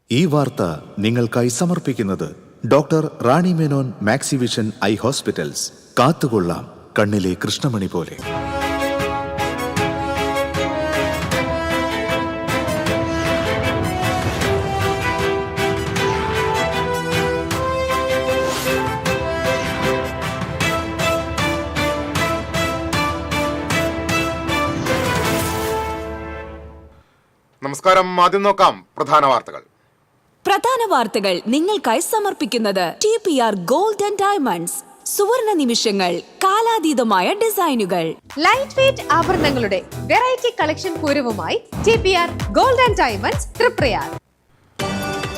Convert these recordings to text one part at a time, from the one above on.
ഈ വാർത്ത നിങ്ങൾക്കായി സമർപ്പിക്കുന്നത് doctor Rani Menon Maxivision I hospitals. കാത്തുകൊള്ളാം കണ്ണിലെ കൃഷ്ണമണി പോലെ. നമസ്കാരം. ആദ്യം നോക്കാം പ്രധാന വാർത്തകൾ നിങ്ങൾക്കായി സമർപ്പിക്കുന്നത് TPR ഗോൾഡ് ആൻഡ് ഡയമണ്ട്സ്. സുവർണ നിമിഷങ്ങൾ, കാലാതീതമായ ഡിസൈനുകൾ. ലൈറ്റ് വെയ്റ്റ് ആഭരണങ്ങളുടെ വെറൈറ്റി കളക്ഷൻ പൂരവുമായി TPR gold and diamonds Triprayar.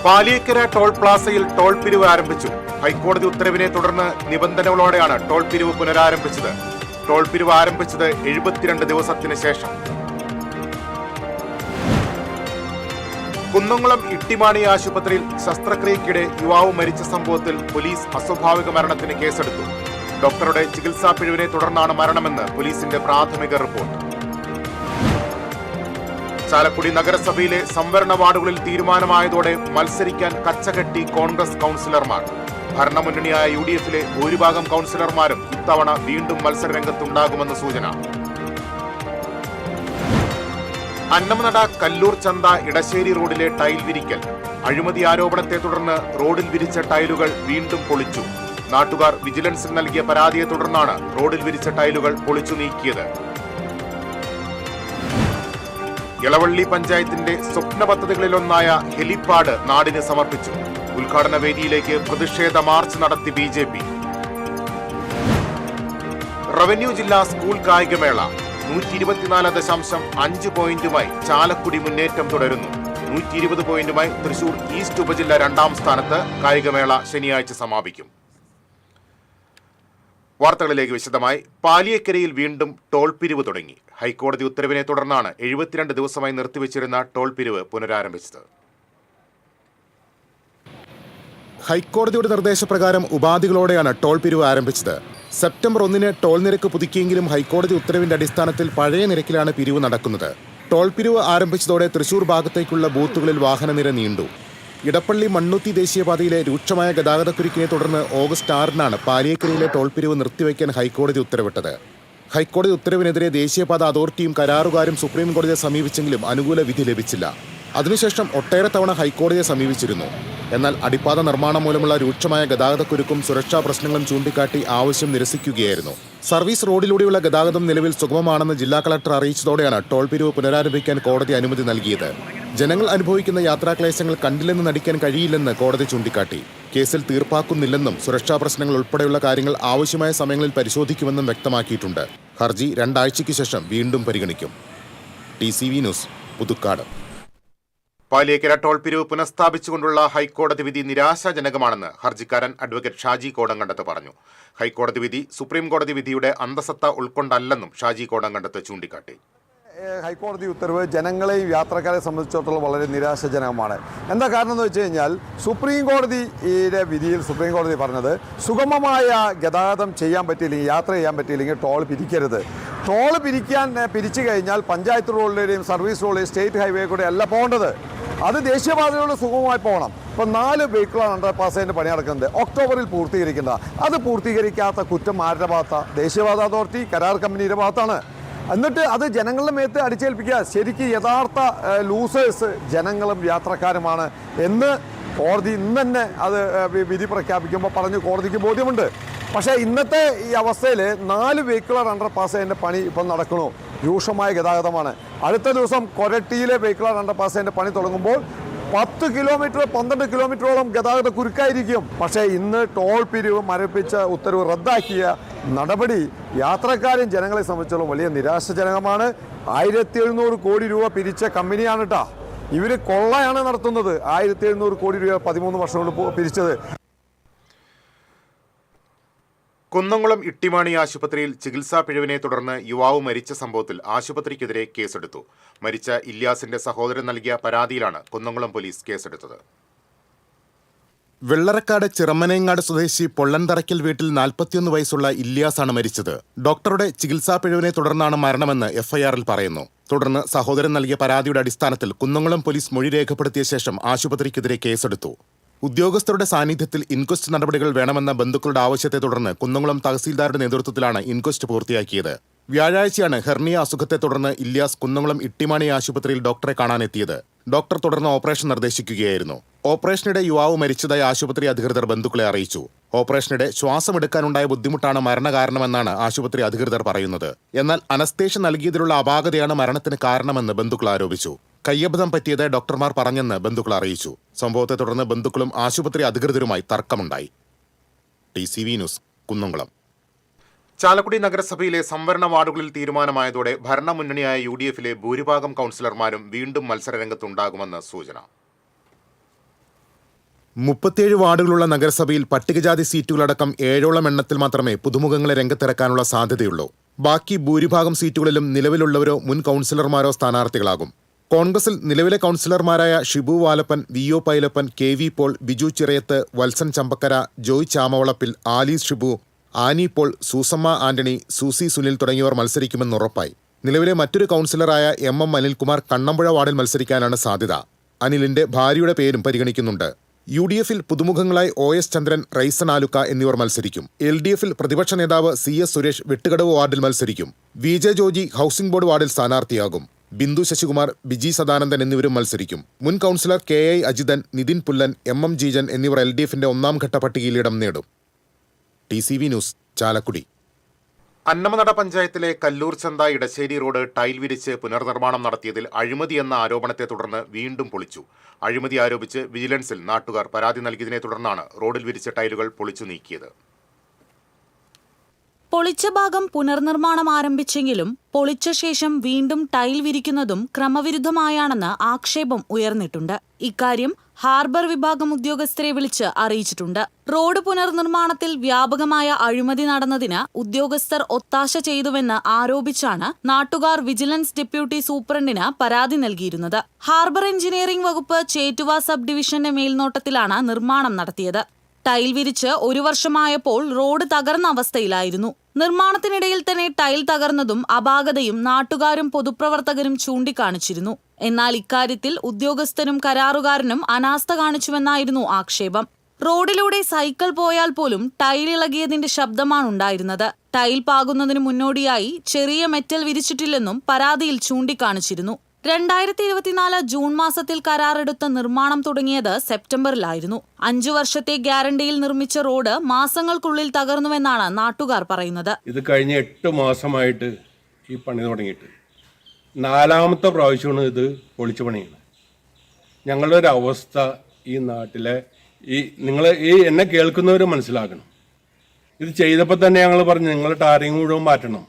Paliyekkara toll പ്ലാസയിൽ ടോൾ പിരിവ് ആരംഭിച്ചു. ഹൈക്കോടതി ഉത്തരവിനെ തുടർന്ന് നിബന്ധനകളോടെയാണ് ടോൾ പിരിവ് പുനരാരംഭിച്ചത്. ടോൾ പിരിവ് ആരംഭിച്ചത് 72 ദിവസത്തിന് ശേഷം. കുന്നംകുളം ഇട്ടിമാണി ആശുപത്രിയിൽ ശസ്ത്രക്രിയയ്ക്കിടെ യുവാവ് മരിച്ച സംഭവത്തിൽ പോലീസ് അസ്വാഭാവിക മരണത്തിന് കേസെടുത്തു. ഡോക്ടറുടെ ചികിത്സാ പിഴവിനെ തുടർന്നാണ് മരണമെന്ന് പോലീസിന്റെ പ്രാഥമിക റിപ്പോർട്ട്. ചാലക്കുടി നഗരസഭയിലെ സംവരണ വാർഡുകളിൽ തീരുമാനമായതോടെ മത്സരിക്കാൻ കച്ചകെട്ടി കോൺഗ്രസ് കൗൺസിലർമാർ. ഭരണമുന്നണിയായ UDF-ലെ ഭൂരിഭാഗം കൗൺസിലർമാരും ഇത്തവണ വീണ്ടും മത്സരരംഗത്തുണ്ടാകുമെന്ന് സൂചന. അന്നമനട കല്ലൂർ ചന്ത ഇടശ്ശേരി റോഡിലെ ടൈൽ വിരിക്കൽ. അഴിമതി ആരോപണത്തെ തുടർന്ന് റോഡിൽ വിരിച്ച ടൈലുകൾ വീണ്ടും പൊളിച്ചു. നാട്ടുകാർ വിജിലൻസിൽ നൽകിയ പരാതിയെ തുടർന്നാണ് റോഡിൽ വിരിച്ച ടൈലുകൾ പൊളിച്ചു നീക്കിയത്. ഇളവള്ളി പഞ്ചായത്തിന്റെ സ്വപ്ന പദ്ധതികളിലൊന്നായ ഹെലിപാഡ് നാടിന് സമർപ്പിച്ചു. ഉദ്ഘാടന വേദിയിലേക്ക് പ്രതിഷേധ മാർച്ച് നടത്തി BJP. റവന്യൂ ജില്ലാ സ്കൂൾ കായികമേള 124.5 പോയിന്റുമായി ചാലക്കുടി മുന്നേറ്റം തുടരുന്നു. 120 പോയിന്റുമായി തൃശൂർ ഈസ്റ്റ് ഉപജില്ല 2ാം സ്ഥാനത്ത്. കായികമേള ശനിയാഴ്ച സമാപിക്കും. വാർത്തകളിലേക്ക് വിശദമായി. പാലിയേക്കരയിൽ വീണ്ടും ടോൾ പിരിവ് തുടങ്ങി. ഹൈക്കോടതി ഉത്തരവിനെ തുടർന്നാണ് 72 ദിവസമായി നിർത്തിവച്ചിരുന്ന ടോൾ പിരിവ് പുനരാരംഭിച്ചത്. ഹൈക്കോടതിയുടെ നിർദ്ദേശപ്രകാരം ഉപാധികളോടെയാണ് ടോൾ പിരിവ് ആരംഭിച്ചത്. സെപ്റ്റംബർ 1 ടോൾ നിരക്ക് പുതുക്കിയെങ്കിലും ഹൈക്കോടതി ഉത്തരവിന്റെ അടിസ്ഥാനത്തിൽ പഴയ നിരക്കിലാണ് പിരിവ് നടക്കുന്നത്. ടോൾ പിരിവ് ആരംഭിച്ചതോടെ തൃശൂർ ഭാഗത്തേക്കുള്ള ബൂത്തുകളിൽ വാഹനനിര നീണ്ടു. ഇടപ്പള്ളി മണ്ണുത്തി ദേശീയപാതയിലെ രൂക്ഷമായ ഗതാഗതക്കുരുക്കിനെ തുടർന്ന് ഓഗസ്റ്റ് 6 പാലിയേക്കരയിലെ ടോൾ പിരിവ് നിർത്തിവയ്ക്കാൻ ഹൈക്കോടതി ഉത്തരവിട്ടത്. ഹൈക്കോടതി ഉത്തരവിനെതിരെ ദേശീയപാത അതോറിറ്റിയും കരാറുകാരും സുപ്രീം കോടതിയെ സമീപിച്ചെങ്കിലും അനുകൂല വിധി ലഭിച്ചില്ല. അതിനുശേഷം ഒട്ടേറെ തവണ ഹൈക്കോടതിയെ സമീപിച്ചിരുന്നു. എന്നാൽ അടിപ്പാത നിർമ്മാണം മൂലമുള്ള രൂക്ഷമായ ഗതാഗതക്കുരുക്കും സുരക്ഷാ പ്രശ്നങ്ങളും ചൂണ്ടിക്കാട്ടി ആവശ്യം നിരസിക്കുകയായിരുന്നു. സർവീസ് റോഡിലൂടെയുള്ള ഗതാഗതം നിലവിൽ സുഗമമാണെന്ന് ജില്ലാ കളക്ടർ അറിയിച്ചതോടെയാണ് ടോൾ പിരിവ് പുനരാരംഭിക്കാൻ കോടതി അനുമതി നൽകിയത്. ജനങ്ങൾ അനുഭവിക്കുന്ന യാത്രാക്ലേശങ്ങൾ കണ്ടില്ലെന്ന് നടിക്കാൻ കഴിയില്ലെന്ന് കോടതി ചൂണ്ടിക്കാട്ടി. കേസിൽ തീർപ്പാക്കുന്നില്ലെന്നും സുരക്ഷാ പ്രശ്നങ്ങൾ ഉൾപ്പെടെയുള്ള കാര്യങ്ങൾ ആവശ്യമായ സമയങ്ങളിൽ പരിശോധിക്കുമെന്നും വ്യക്തമാക്കിയിട്ടുണ്ട്. ഹർജി 2 ആഴ്ചയ്ക്ക് ശേഷം വീണ്ടും പരിഗണിക്കും. TCV news, Puthukkad. Paliyekkara toll പിരിവ് പുനഃസ്ഥാപിച്ചുകൊണ്ടുള്ള ഹൈക്കോടതി വിധി നിരാശാജനകമാണെന്ന് ഹർജിക്കാരൻ അഡ്വക്കേറ്റ് ഷാജി കോടങ്കണ്ടത്ത് പറഞ്ഞു. ഹൈക്കോടതി വിധി സുപ്രീം കോടതി വിധിയുടെ അന്തസത്ത ഉൾക്കൊണ്ടല്ലെന്നും ഷാജി കോടങ്കണ്ടത്ത് ചൂണ്ടിക്കാട്ടി. ഹൈക്കോടതി ഉത്തരവ് ജനങ്ങളെയും യാത്രക്കാരെ സംബന്ധിച്ചിടത്തോളം വളരെ നിരാശാജനകമാണ്. എന്താ കാരണം എന്ന് വെച്ച് കഴിഞ്ഞാൽ സുപ്രീം കോടതിയുടെ വിധിയിൽ സുപ്രീം കോടതി പറഞ്ഞത് സുഗമമായ ഗതാഗതം ചെയ്യാൻ പറ്റിയില്ലെങ്കിൽ, യാത്ര ചെയ്യാൻ പറ്റിയില്ലെങ്കിൽ ടോൾ പിരിക്കരുത്. ടോൾ പിരിച്ചു കഴിഞ്ഞാൽ പഞ്ചായത്ത് റോഡിലെയും സർവീസ് റോഡിലെയും സ്റ്റേറ്റ് ഹൈവേ കൂടെ അല്ല പോകേണ്ടത്. അത് ദേശീയപാതയിലൂടെ സുഗമമായി പോകണം. ഇപ്പോൾ 4 വെഹിക്കിളാണ് അണ്ടർപാസിൻ്റെ പണി നടക്കുന്നത്. ഒക്ടോബറിൽ പൂർത്തീകരിക്കേണ്ട. അത് പൂർത്തീകരിക്കാത്ത കുറ്റം ആരുടെ ഭാഗത്താണ്? ദേശീയപാത അതോറിറ്റി, കരാർ കമ്പനിയുടെ ഭാഗത്താണ്. എന്നിട്ട് അത് ജനങ്ങളുടെ മേത്ത് അടിച്ചേൽപ്പിക്കുക. ശരിക്കും യഥാർത്ഥ ലൂസേഴ്സ് ജനങ്ങളും യാത്രക്കാരുമാണ് എന്ന് കോടതി ഇന്ന് തന്നെ അത് വിധി പ്രഖ്യാപിക്കുമ്പോൾ പറഞ്ഞ് കോടതിക്ക് ബോധ്യമുണ്ട്. പക്ഷേ ഇന്നത്തെ ഈ അവസ്ഥയിൽ 4 വെഹിക്കിളർ അണ്ടർപാസിൻ്റെ പണി ഇപ്പം നടക്കണു. രൂക്ഷമായ ഗതാഗതമാണ്. അടുത്ത ദിവസം കൊരട്ടിയിലെ വെഹിക്കിളർ അണ്ടർപാസിൻ്റെ പണി തുടങ്ങുമ്പോൾ 10 കിലോമീറ്റർ 12 കിലോമീറ്ററോളം ഗതാഗത കുരുക്കായിരിക്കും. പക്ഷേ ഇന്ന് ടോൾ പിരിവ് മരപ്പിച്ച ഉത്തരവ് റദ്ദാക്കിയ നടപടി യാത്രക്കാരും ജനങ്ങളെ സംബന്ധിച്ചോളം വലിയ നിരാശാജനകമാണ്. 1700 കോടി രൂപ പിരിച്ച കമ്പനിയാണ് കേട്ടോ. ഇവർ കൊള്ളയാണ് നടത്തുന്നത്. 1700 കോടി രൂപ 13 വർഷം കൊണ്ട് പിരിച്ചത്. കുന്നംകുളം ഇട്ടിമാണി ആശുപത്രിയിൽ ചികിത്സാ പിഴവിനെ തുടർന്ന് യുവാവ് മരിച്ച സംഭവത്തിൽ ആശുപത്രിക്കെതിരെ കേസെടുത്തു. മരിച്ച ഇല്യാസിന്റെ സഹോദരൻ നൽകിയ പരാതിയിലാണ് കുന്നംകുളം പോലീസ് കേസെടുത്തത്. വെള്ളറക്കാട് ചിറമ്മനേങ്ങാട് സ്വദേശി പൊള്ളൻതറയ്ക്കൽ വീട്ടിൽ 41 വയസ്സുള്ള ഇല്യാസാണ് മരിച്ചത്. ഡോക്ടറുടെ ചികിത്സാ പിഴവിനെ തുടർന്നാണ് മരണമെന്ന് FIR-ൽ പറയുന്നു. തുടർന്ന് സഹോദരൻ നൽകിയ പരാതിയുടെ അടിസ്ഥാനത്തിൽ കുന്നംകുളം പോലീസ് മൊഴി രേഖപ്പെടുത്തിയ ശേഷം ആശുപത്രിക്കെതിരെ കേസെടുത്തു. ഉദ്യോഗസ്ഥരുടെ സാന്നിധ്യത്തിൽ ഇൻക്വസ്റ്റ് നടപടികൾ വേണമെന്ന ബന്ധുക്കളുടെ ആവശ്യത്തെ തുടർന്ന് കുന്നംകുളം തഹസീൽദാരുടെ നേതൃത്വത്തിലാണ് ഇൻക്വസ്റ്റ് പൂർത്തിയാക്കിയത്. വ്യാഴാഴ്ചയാണ് ഹെർണിയ അസുഖത്തെ തുടർന്ന് ഇല്യാസ് കുന്നംകുളം ഇട്ടിമാണി ആശുപത്രിയിൽ ഡോക്ടറെ കാണാനെത്തിയത്. ഡോക്ടർ തുടർന്ന് ഓപ്പറേഷൻ നിർദ്ദേശിക്കുകയായിരുന്നു. ഓപ്പറേഷനിടെ യുവാവ് മരിച്ചതായി ആശുപത്രി അധികൃതർ ബന്ധുക്കളെ അറിയിച്ചു. ഓപ്പറേഷനിടെ ശ്വാസമെടുക്കാനുണ്ടായ ബുദ്ധിമുട്ടാണ് മരണകാരണമെന്നാണ് ആശുപത്രി അധികൃതർ പറയുന്നത്. എന്നാൽ അനസ്തേഷ്യ നൽകിയതിലുള്ള അപാകതയാണ് മരണത്തിന് കാരണമെന്ന് ബന്ധുക്കൾ ആരോപിച്ചു. കയ്യബദ്ധം പറ്റിയത് ഡോക്ടർമാർ പറഞ്ഞെന്ന് ബന്ധുക്കൾ അറിയിച്ചു. സംഭവത്തെ തുടർന്ന് ബന്ധുക്കളും ആശുപത്രി അധികൃതരുമായി തർക്കമുണ്ടായി. TCV news, Kunnamkulam. ചാലക്കുടി നഗരസഭയിലെ സംവരണ വാർഡുകളിൽ തീരുമാനമായതോടെ ഭരണമുന്നണിയായ UDF-ലെ ഭൂരിഭാഗം കൗൺസിലർമാരും വീണ്ടും മത്സരരംഗത്തുണ്ടാകുമെന്ന് സൂചന. 37 വാർഡുകളുള്ള നഗരസഭയിൽ പട്ടികജാതി സീറ്റുകളടക്കം 7ഓളം എണ്ണത്തിൽ മാത്രമേ പുതുമുഖങ്ങളെ രംഗത്തിറക്കാനുള്ള സാധ്യതയുള്ളൂ. ബാക്കി ഭൂരിഭാഗം സീറ്റുകളിലും നിലവിലുള്ളവരോ മുൻ കൗൺസിലർമാരോ സ്ഥാനാർത്ഥികളാകും. കോൺഗ്രസിൽ നിലവിലെ കൗൺസിലർമാരായ Shibu Valappan, VO Pailappan, KV Paul, Biju Chirayath, Valsan Chambakkara, Joy Chamavalappil, Alice Shibu, Annie Paul, Susamma Antony, Susie Sunil തുടങ്ങിയവർ മത്സരിക്കുമെന്ന് ഉറപ്പായി. നിലവിലെ മറ്റൊരു കൗൺസിലറായ MM അനിൽകുമാർ കണ്ണമ്പുഴ വാർഡിൽ മത്സരിക്കാനാണ് സാധ്യത. അനിലിന്റെ ഭാര്യയുടെ പേരും പരിഗണിക്കുന്നുണ്ട്. UDF-ൽ പുതുമുഖങ്ങളായി OS ചന്ദ്രൻ, റൈസൻ ആലുക്ക എന്നിവർ മത്സരിക്കും. LDF-ൽ പ്രതിപക്ഷ നേതാവ് CS സുരേഷ് വെട്ടുകടവ് വാർഡിൽ മത്സരിക്കും. VJ ജോജി ഹൌസിംഗ് ബോർഡ് വാർഡിൽ സ്ഥാനാർത്ഥിയാകും. ബിന്ദു ശശികുമാർ, ബിജി സദാനന്ദൻ എന്നിവരും മത്സരിക്കും. മുൻ കൗൺസിലർ KI അജിതൻ, നിതിൻ പുല്ലൻ, MM ജീജൻ എന്നിവർ LDF-ന്റെ 1ാം ഘട്ട പട്ടികയിൽ ഇടം നേടും. TCV news, Chalakudy. അന്നമനട പഞ്ചായത്തിലെ കല്ലൂർ ചന്ത ഇടശ്ശേരി റോഡ് ടൈൽ വിരിച്ച് പുനർനിർമ്മാണം നടത്തിയതിൽ അഴിമതി എന്ന ആരോപണത്തെ തുടർന്ന് വീണ്ടും പൊളിച്ചു. അഴിമതി ആരോപിച്ച് വിജിലൻസിൽ നാട്ടുകാർ പരാതി നൽകിയതിനെ തുടർന്നാണ് റോഡിൽ വിരിച്ച ടൈലുകൾ പൊളിച്ചു നീക്കിയത്. പൊളിച്ച ഭാഗം പുനർനിർമ്മാണം ആരംഭിച്ചെങ്കിലും പൊളിച്ച ശേഷം വീണ്ടും ടൈൽ വിരിക്കുന്നതും ക്രമവിരുദ്ധമായാണെന്ന് ആക്ഷേപം ഉയർന്നിട്ടുണ്ട്. ഇക്കാര്യം ഹാർബർ വിഭാഗം ഉദ്യോഗസ്ഥരെ വിളിച്ച് അറിയിച്ചിട്ടുണ്ട്. റോഡ് പുനർനിർമ്മാണത്തിൽ വ്യാപകമായ അഴിമതി നടന്നതിന് ഉദ്യോഗസ്ഥർ ഒത്താശ ചെയ്തുവെന്ന് ആരോപിച്ചാണ് നാട്ടുകാർ വിജിലൻസ് ഡെപ്യൂട്ടി സൂപ്രണ്ടിന് പരാതി നൽകിയിരുന്നത്. ഹാർബർ എഞ്ചിനീയറിംഗ് വകുപ്പ് ചേറ്റുവ സബ് ഡിവിഷന്റെ മേൽനോട്ടത്തിലാണ് നിർമ്മാണം നടത്തിയത്. ടൈൽ വിരിച്ച് 1 വർഷമായപ്പോൾ റോഡ് തകർന്ന അവസ്ഥയിലായിരുന്നു. നിർമ്മാണത്തിനിടയിൽ തന്നെ ടൈൽ തകർന്നതും അപാകതയും നാട്ടുകാരും പൊതുപ്രവർത്തകരും ചൂണ്ടിക്കാണിച്ചിരുന്നു. എന്നാൽ ഇക്കാര്യത്തിൽ ഉദ്യോഗസ്ഥരും കരാറുകാരനും അനാസ്ഥ കാണിച്ചുവെന്നായിരുന്നു ആക്ഷേപം. റോഡിലൂടെ സൈക്കിൾ പോയാൽ പോലും ടൈൽ ഇളകിയതിന്റെ ശബ്ദമാണുണ്ടായിരുന്നത്. ടൈൽ പാകുന്നതിന് മുന്നോടിയായി ചെറിയ മെറ്റൽ വിരിച്ചിട്ടില്ലെന്നും പരാതിയിൽ ചൂണ്ടിക്കാണിച്ചിരുന്നു. 2024 ജൂൺ മാസത്തിൽ കരാറെടുത്ത നിർമ്മാണം തുടങ്ങിയത് സെപ്റ്റംബറിലായിരുന്നു. 5 വർഷത്തെ ഗ്യാരണ്ടിയിൽ നിർമ്മിച്ച റോഡ് മാസങ്ങൾക്കുള്ളിൽ തകർന്നുവെന്നാണ് നാട്ടുകാർ പറയുന്നത്. ഇത് കഴിഞ്ഞ 8 മാസമായിട്ട് ഈ പണി തുടങ്ങിയിട്ട് 4ാമത്തെ പ്രാവശ്യമാണ് ഇത് പൊളിച്ചു പണിയുന്നത്. ഞങ്ങളുടെ ഒരു അവസ്ഥ ഈ നാട്ടിലെ നിങ്ങൾ എന്നെ കേൾക്കുന്നവർ മനസ്സിലാക്കണം. ഇത് ചെയ്തപ്പോൾ തന്നെ ഞങ്ങൾ പറഞ്ഞു നിങ്ങൾ ടാറിങ് മുഴുവൻ മാറ്റണം,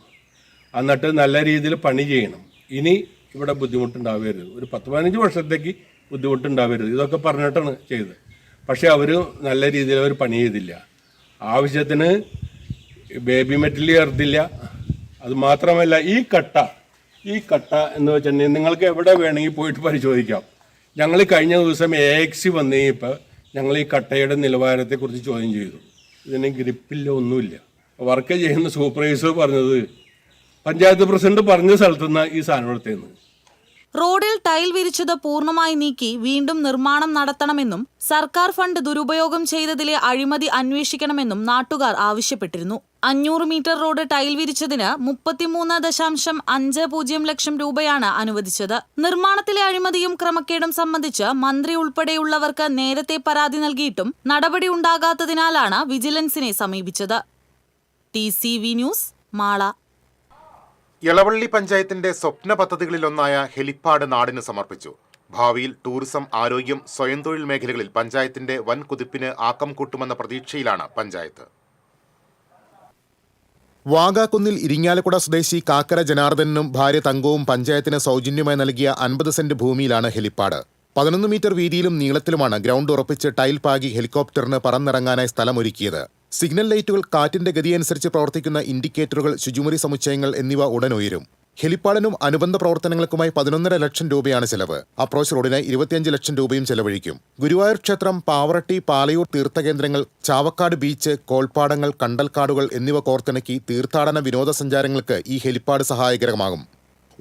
എന്നിട്ട് നല്ല രീതിയിൽ പണി ചെയ്യണം, ഇനി ഇവിടെ ബുദ്ധിമുട്ടുണ്ടാവരുത്, ഒരു 10-15 വർഷത്തേക്ക് ബുദ്ധിമുട്ടുണ്ടാവരുത്, ഇതൊക്കെ പറഞ്ഞിട്ടാണ് ചെയ്തത്. പക്ഷേ അവർ നല്ല രീതിയിൽ അവർ പണി ചെയ്തില്ല. ആവശ്യത്തിന് ബേബി മെറ്റൽ ചേർത്തില്ല. അത് മാത്രമല്ല ഈ കട്ട എന്ന് വെച്ചിട്ടുണ്ടെങ്കിൽ നിങ്ങൾക്ക് എവിടെ വേണമെങ്കിൽ പോയിട്ട് പരിശോധിക്കാം. ഞങ്ങൾ കഴിഞ്ഞ ദിവസം AXC വന്നപ്പോൾ ഞങ്ങൾ ഈ കട്ടയുടെ നിലവാരത്തെക്കുറിച്ച് ചോദ്യം ചെയ്തു. ഇതിന് ഗ്രിപ്പില്ല, ഒന്നുമില്ല. വർക്ക് ചെയ്യുന്ന സൂപ്പർവൈസർ പറഞ്ഞത് പഞ്ചായത്ത് പ്രസിഡന്റ് പറഞ്ഞ സ്ഥലത്തുനിന്ന് ഈ സാധനം എടുത്തേന്ന്. റോഡിൽ ടൈൽ വിരിച്ചത് പൂർണ്ണമായി നീക്കി വീണ്ടും നിർമ്മാണം നടത്തണമെന്നും സർക്കാർ ഫണ്ട് ദുരുപയോഗം ചെയ്തതിലെ അഴിമതി അന്വേഷിക്കണമെന്നും നാട്ടുകാർ ആവശ്യപ്പെട്ടിരുന്നു. 500 മീറ്റർ റോഡ് ടൈൽ വിരിച്ചതിന് 33.50 ലക്ഷം രൂപയാണ് അനുവദിച്ചത്. നിർമ്മാണത്തിലെ അഴിമതിയും ക്രമക്കേടും സംബന്ധിച്ച് മന്ത്രി ഉൾപ്പെടെയുള്ളവർക്ക് നേരത്തെ പരാതി നൽകിയിട്ടും നടപടി ഉണ്ടാകാത്തതിനാലാണ് വിജിലൻസിനെ സമീപിച്ചത്. TCV news, Mala. യളവള്ളി പഞ്ചായത്തിന്റെ സ്വപ്ന പദ്ധതികളിലൊന്നായ ഹെലിപ്പാഡ് നാടിന് സമർപ്പിച്ചു. ഭാവിയിൽ ടൂറിസം, ആരോഗ്യം, സ്വയം തൊഴിൽ മേഖലകളിൽ പഞ്ചായത്തിന്റെ വൻ കുതിപ്പിന് ആക്കം കൂട്ടുമെന്ന പ്രതീക്ഷയിലാണ് പഞ്ചായത്ത്. വാഗാക്കുന്നിൽ ഇരിങ്ങാലക്കുട സ്വദേശി കാക്കര ജനാർദ്ദനും ഭാര്യ തങ്കവും പഞ്ചായത്തിന് സൗജന്യമായി നൽകിയ 50 സെന്റ് ഭൂമിയിലാണ് ഹെലിപ്പാഡ്. 11 മീറ്റർ വീതിയിലും നീളത്തിലുമാണ് ഗ്രൗണ്ട് ഉറപ്പിച്ച് ടൈൽ പാകി ഹെലികോപ്റ്ററിന് പറന്നിറങ്ങാനായി സ്ഥലമൊരുക്കിയത്. സിഗ്നൽ ലൈറ്റുകൾ, കാറ്റിന്റെ ഗതിയനുസരിച്ച് പ്രവർത്തിക്കുന്ന ഇൻഡിക്കേറ്ററുകൾ, ശുചിമുറി സമുച്ചയങ്ങൾ എന്നിവ ഉടൻ ഉയരും. ഹെലിപ്പാഡിനും അനുബന്ധ പ്രവർത്തനങ്ങൾക്കുമായി 11.5 ലക്ഷം രൂപയാണ് ചെലവ്. അപ്രോച്ച് റോഡിനായി 25 ലക്ഷം രൂപയും ചെലവഴിക്കും. ഗുരുവായൂർ ക്ഷേത്രം, പാവറട്ടി, പാലയൂർ തീർത്ഥകേന്ദ്രങ്ങൾ, ചാവക്കാട് ബീച്ച്, കോൾപ്പാടങ്ങൾ, കണ്ടൽക്കാടുകൾ എന്നിവ കോർത്തിണക്കി തീർത്ഥാടന വിനോദസഞ്ചാരങ്ങൾക്ക് ഈ ഹെലിപ്പാഡ് സഹായകരമാകും.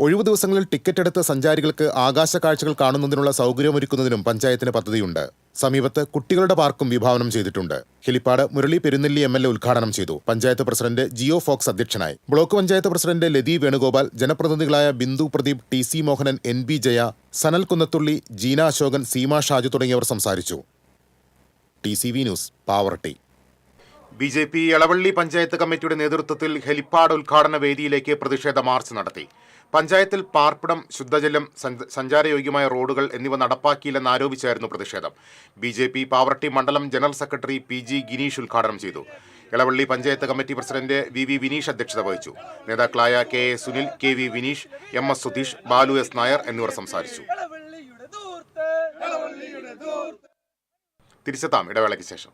ഒഴിവു ദിവസങ്ങളിൽ ടിക്കറ്റ് എടുത്ത് സഞ്ചാരികൾക്ക് ആകാശ കാഴ്ചകൾ കാണുന്നതിനുള്ള സൗകര്യമൊരുക്കുന്നതിനും പഞ്ചായത്തിന് പദ്ധതിയുണ്ട്. സമീപത്ത് കുട്ടികളുടെ പാർക്കും വിഭാവനം ചെയ്തിട്ടുണ്ട്. ഹെലിപ്പാഡ് മുരളി പെരുന്നെല്ലി MLA ഉദ്ഘാടനം ചെയ്തു. പഞ്ചായത്ത് പ്രസിഡന്റ് ജിയോ ഫോക്സ് അധ്യക്ഷനായി. ബ്ലോക്ക് പഞ്ചായത്ത് പ്രസിഡന്റ് ലതി വേണുഗോപാൽ, ജനപ്രതിനിധികളായ ബിന്ദു പ്രദീപ്, TC മോഹനൻ, NB ജയ, സനൽ കുന്നത്തുള്ളി, ജീന അശോകൻ, സീമ ഷാജു തുടങ്ങിയവർ സംസാരിച്ചു. TCV news, Pavaratti. BJP Elavally panchayat കമ്മിറ്റിയുടെ നേതൃത്വത്തിൽ ഹെലിപ്പാഡ് ഉദ്ഘാടന വേദിയിലേക്ക് പ്രതിഷേധ മാർച്ച് നടത്തി. പഞ്ചായത്തിൽ പാർപ്പിടം, ശുദ്ധജലം, സഞ്ചാരയോഗ്യമായ റോഡുകൾ എന്നിവ നടപ്പാക്കിയില്ലെന്നാരോപിച്ചായിരുന്നു പ്രതിഷേധം. BJP പാവറട്ടി മണ്ഡലം ജനറൽ സെക്രട്ടറി PG ഗിനീഷ് ഉദ്ഘാടനം ചെയ്തു. Elavally panchayat committee president VV Vineesh അധ്യക്ഷത വഹിച്ചു. നേതാക്കളായ KA Sunil, KV Vineesh, MS Sudheesh, Balu S Nair എന്നിവർ സംസാരിച്ചു. തിരിച്ചെത്താം ഇടവേളയ്ക്ക് ശേഷം.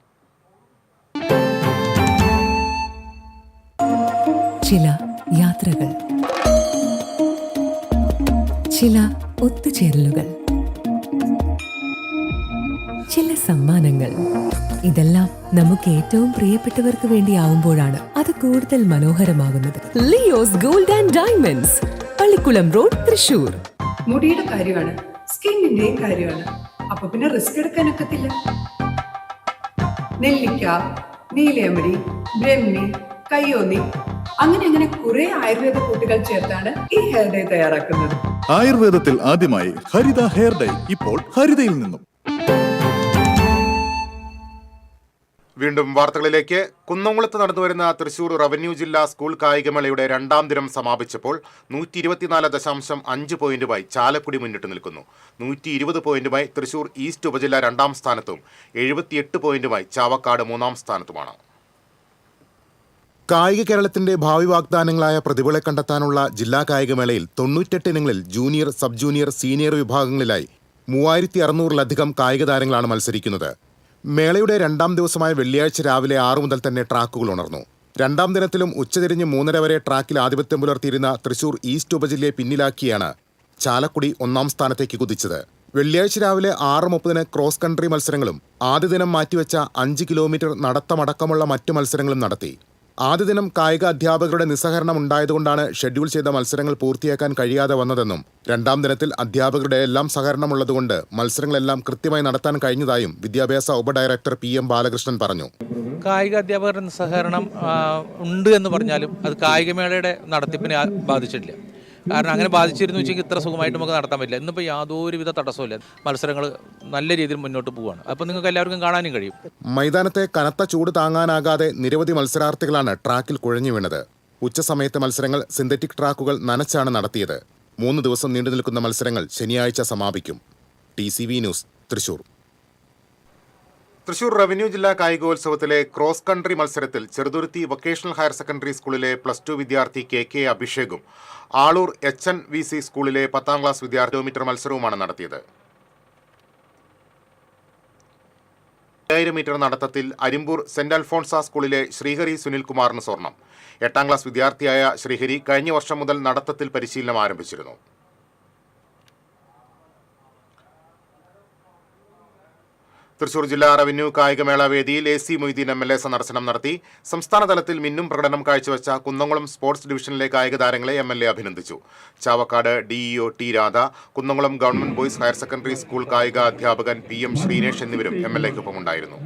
ചില യാത്രകൾ, ചില ഒത്തുചേരലുകൾ, ചില സമ്മാനങ്ങൾ, ഇതെല്ലാം നമുക്ക് ഏറ്റവും പ്രിയപ്പെട്ടവർക്ക് വേണ്ടിയാവുമ്പോഴാണ് അത് കൂടുതൽ മനോഹരമാകുന്നത്. Leo's gold and diamonds, Pallikulam road, Thrissur. മുടിയുടെ കാര്യമാണ്, സ്കിന്നിന്റെയും കാര്യമാണ്. അപ്പൊ പിന്നെ റിസ്ക് എടുക്കാനൊക്കത്തില്ല. നെല്ലിക്ക, നീലയമരി, ബ്രഹ്മി, കയ്യോന്നി, അങ്ങനെ കുറെ ആയുർവേദ കൂട്ടുകൾ ചേർത്താണ് ഈ ഹെയർ ഡേ തയ്യാറാക്കുന്നത്. ആയുർവേദത്തിൽ ആദ്യമായി ഹരിത ഹെയർ ഡേ, ഇപ്പോൾ ഹരിതയിൽ നിന്നും. വീണ്ടും വാർത്തകളിലേക്ക്. കുന്നംകുളത്ത് നടന്നുവരുന്ന തൃശൂർ റവന്യൂ ജില്ലാ സ്കൂൾ കായികമേളയുടെ 2ാം ദിനം സമാപിച്ചപ്പോൾ 124.5 പോയിന്റുമായി ചാലക്കുടി മുന്നിട്ട് നിൽക്കുന്നു. 120 പോയിന്റുമായി തൃശൂർ ഈസ്റ്റ് ഉപജില്ല 2ാം സ്ഥാനത്തും 78 പോയിന്റുമായി ചാവക്കാട് 3ാം സ്ഥാനത്തുമാണ്. കായിക കേരളത്തിന്റെ ഭാവി വാഗ്ദാനങ്ങളായ പ്രതിഭകളെ കണ്ടെത്താനുള്ള ജില്ലാ കായികമേളയിൽ 98 ഇനങ്ങളിൽ ജൂനിയർ, സബ് ജൂനിയർ, സീനിയർ വിഭാഗങ്ങളിലായി 3600-ലധികം കായിക താരങ്ങളാണ് മത്സരിക്കുന്നത്. മേളയുടെ 2ാം ദിവസമായ വെള്ളിയാഴ്ച രാവിലെ 6 മുതൽ തന്നെ ട്രാക്കുകൾ ഉണർന്നു. 2ാം ദിനത്തിലും ഉച്ചതിരിഞ്ഞ് 3:30 വരെ ട്രാക്കിൽ ആധിപത്യം പുലർത്തിയിരുന്ന തൃശൂർ ഈസ്റ്റ് ഉപജില്ലയെ പിന്നിലാക്കിയാണ് ചാലക്കുടി 1ാം സ്ഥാനത്തേക്ക് കുതിച്ചത്. വെള്ളിയാഴ്ച രാവിലെ 6:30 ക്രോസ് കൺട്രി മത്സരങ്ങളും ആദ്യ ദിനം മാറ്റിവെച്ച 5 കിലോമീറ്റർ നടത്തമടക്കമുള്ള മറ്റു മത്സരങ്ങളും നടത്തി. ആദ്യ ദിനം കായിക അധ്യാപകരുടെ നിസ്സഹകരണം ഉണ്ടായതുകൊണ്ടാണ് ഷെഡ്യൂൾ ചെയ്ത മത്സരങ്ങൾ പൂർത്തിയാക്കാൻ കഴിയാതെ വന്നതെന്നും 2ാം ദിനത്തിൽ അധ്യാപകരുടെ എല്ലാം സഹകരണമുള്ളതുകൊണ്ട് മത്സരങ്ങളെല്ലാം കൃത്യമായി നടത്താൻ കഴിഞ്ഞതായും വിദ്യാഭ്യാസ ഉപഡയറക്ടർ PM ബാലകൃഷ്ണൻ പറഞ്ഞു. കായിക അധ്യാപകരുടെ സഹകരണം ഉണ്ട് എന്ന് പറഞ്ഞാലും അത് കായികമേളയുടെ നടത്തിപ്പിനെ ബാധിച്ചിട്ടില്ല. കാരണം അങ്ങനെ ബാധിച്ചിരുന്നു വെച്ചാൽ ഇത്ര സുഖമായിട്ട് നമുക്ക് നടത്താൻ പറ്റില്ല. ഇന്നിപ്പോൾ യാതൊരുവിധ തടസ്സമില്ല, മത്സരങ്ങൾ നല്ല രീതിയിൽ മുന്നോട്ട് പോവുകയാണ്. അപ്പോൾ നിങ്ങൾക്ക് എല്ലാവർക്കും കാണാനും കഴിയും. മൈതാനത്തെ കനത്ത ചൂട് താങ്ങാനാകാതെ നിരവധി മത്സരാർത്ഥികളാണ് ട്രാക്കിൽ കുഴഞ്ഞു വീണത്. ഉച്ചസമയത്തെ മത്സരങ്ങൾ സിന്തറ്റിക് ട്രാക്കുകൾ നനച്ചാണ് നടത്തിയത്. 3 ദിവസം നീണ്ടു നിൽക്കുന്ന മത്സരങ്ങൾ ശനിയാഴ്ച സമാപിക്കും. TCV news, Thrissur. Thrissur revenue ജില്ലാ കായികോത്സവത്തിലെ ക്രോസ് കൺട്രി മത്സരത്തിൽ ചെറുതുരുത്തി വൊക്കേഷണൽ ഹയർ സെക്കൻഡറി സ്കൂളിലെ +2 വിദ്യാർത്ഥി KK അഭിഷേകും ആളൂർ HNVC സ്കൂളിലെ 10ാം ക്ലാസ് വിദ്യാർത്ഥി മീറ്റർ മത്സരവുമാണ് നടത്തിയത്. 5000 മീറ്റർ നടത്തത്തിൽ അരിമ്പൂർ സെന്റ് അൽഫോൺസ സ്കൂളിലെ ശ്രീഹരി സുനിൽകുമാറിന് സ്വർണം. 8ാം ക്ലാസ് വിദ്യാർത്ഥിയായ ശ്രീഹരി കഴിഞ്ഞ വർഷം മുതൽ നടത്തത്തിൽ പരിശീലനം ആരംഭിച്ചിരുന്നു. തൃശൂർ ജില്ലാ റവന്യൂ കായികമേള വേദിയിൽ AC മൊയ്തീൻ MLA സന്ദർശനം നടത്തി. സംസ്ഥാന തലത്തിൽ മിന്നും പ്രകടനം കാഴ്ചവെച്ച കുന്നംകുളം സ്പോർട്സ് ഡിവിഷനിലെ കായിക താരങ്ങളെ MLA അഭിനന്ദിച്ചു. Chavakkad DEO T Radha, Kunnamkulam government boys higher secondary school കായിക അധ്യാപകൻ PM ശ്രീനേഷ് എന്നിവരും MLAക്കൊപ്പം ഉണ്ടായിരുന്നു.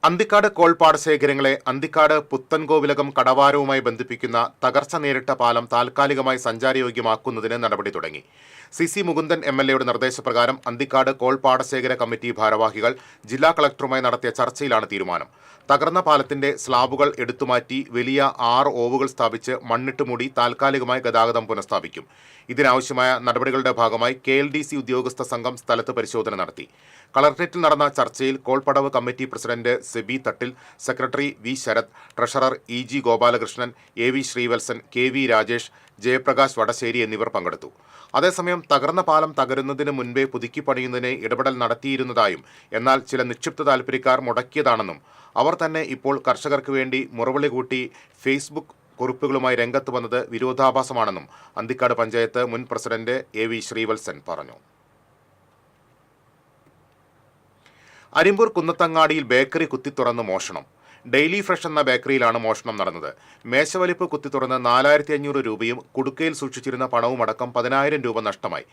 അന്തിക്കാട് കോൾപാടശേഖരങ്ങളെ അന്തിക്കാട് പുത്തൻകോവിലകം കടവാരവുമായി ബന്ധിപ്പിക്കുന്ന തകർച്ച നേരിട്ട പാലം താൽക്കാലികമായി സഞ്ചാരയോഗ്യമാക്കുന്നതിന് നടപടി തുടങ്ങി. CC മുകുന്ദൻ MLAയുടെ നിർദ്ദേശപ്രകാരം അന്തിക്കാട് കോൾപാടശേഖര കമ്മിറ്റി ഭാരവാഹികൾ ജില്ലാ കളക്ടറുമായി നടത്തിയ ചർച്ചയിലാണ് തീരുമാനം. തകർന്ന പാലത്തിന്റെ സ്ലാബുകൾ എടുത്തുമാറ്റി വലിയ 6 ഓവുകൾ സ്ഥാപിച്ച് മണ്ണിട്ട് മൂടി താൽക്കാലികമായി ഗതാഗതം പുനഃസ്ഥാപിക്കും. ഇതിനാവശ്യമായ നടപടികളുടെ ഭാഗമായി KLDC ഉദ്യോഗസ്ഥ സംഘം സ്ഥലത്ത് പരിശോധന നടത്തി. കളക്ടറേറ്റിൽ നടന്ന ചർച്ചയിൽ കോൾപടവ് committee president Sebi Thattil, secretary V Sarath, treasurer EG Gopalakrishnan, AV Sreevalsan, KV Rajesh, Jayaprakash Vadasseri എന്നിവർ പങ്കെടുത്തു. അതേസമയം തകർന്ന പാലം തകരുന്നതിന് മുൻപേ പുതുക്കി പണിയുന്നതിന് ഇടപെടൽ നടത്തിയിരുന്നതായും എന്നാൽ ചില നിക്ഷിപ്ത താൽപ്പര്യക്കാർ മുടക്കിയതാണെന്നും അവർ തന്നെ ഇപ്പോൾ കർഷകർക്ക് വേണ്ടി മുറവിളി കൂട്ടി ഫേസ്ബുക്ക് കുറിപ്പുകളുമായി രംഗത്ത് വന്നത് വിരോധാഭാസമാണെന്നും അന്തിക്കാട് പഞ്ചായത്ത് മുൻ പ്രസിഡന്റ് AV ശ്രീവത്സൻ പറഞ്ഞു. അരിമ്പൂർ കുന്നത്തങ്ങാടിയിൽ ബേക്കറി കുത്തിത്തുറന്ന് മോഷണം. ഡെയിലി ഫ്രഷ് എന്ന ബേക്കറിയിലാണ് മോഷണം നടന്നത്. മേശവലിപ്പ് കുത്തിത്തുറന്ന് 4500 രൂപയും കുടുക്കയിൽ സൂക്ഷിച്ചിരുന്ന പണവും അടക്കം 10,000 രൂപ നഷ്ടമായി.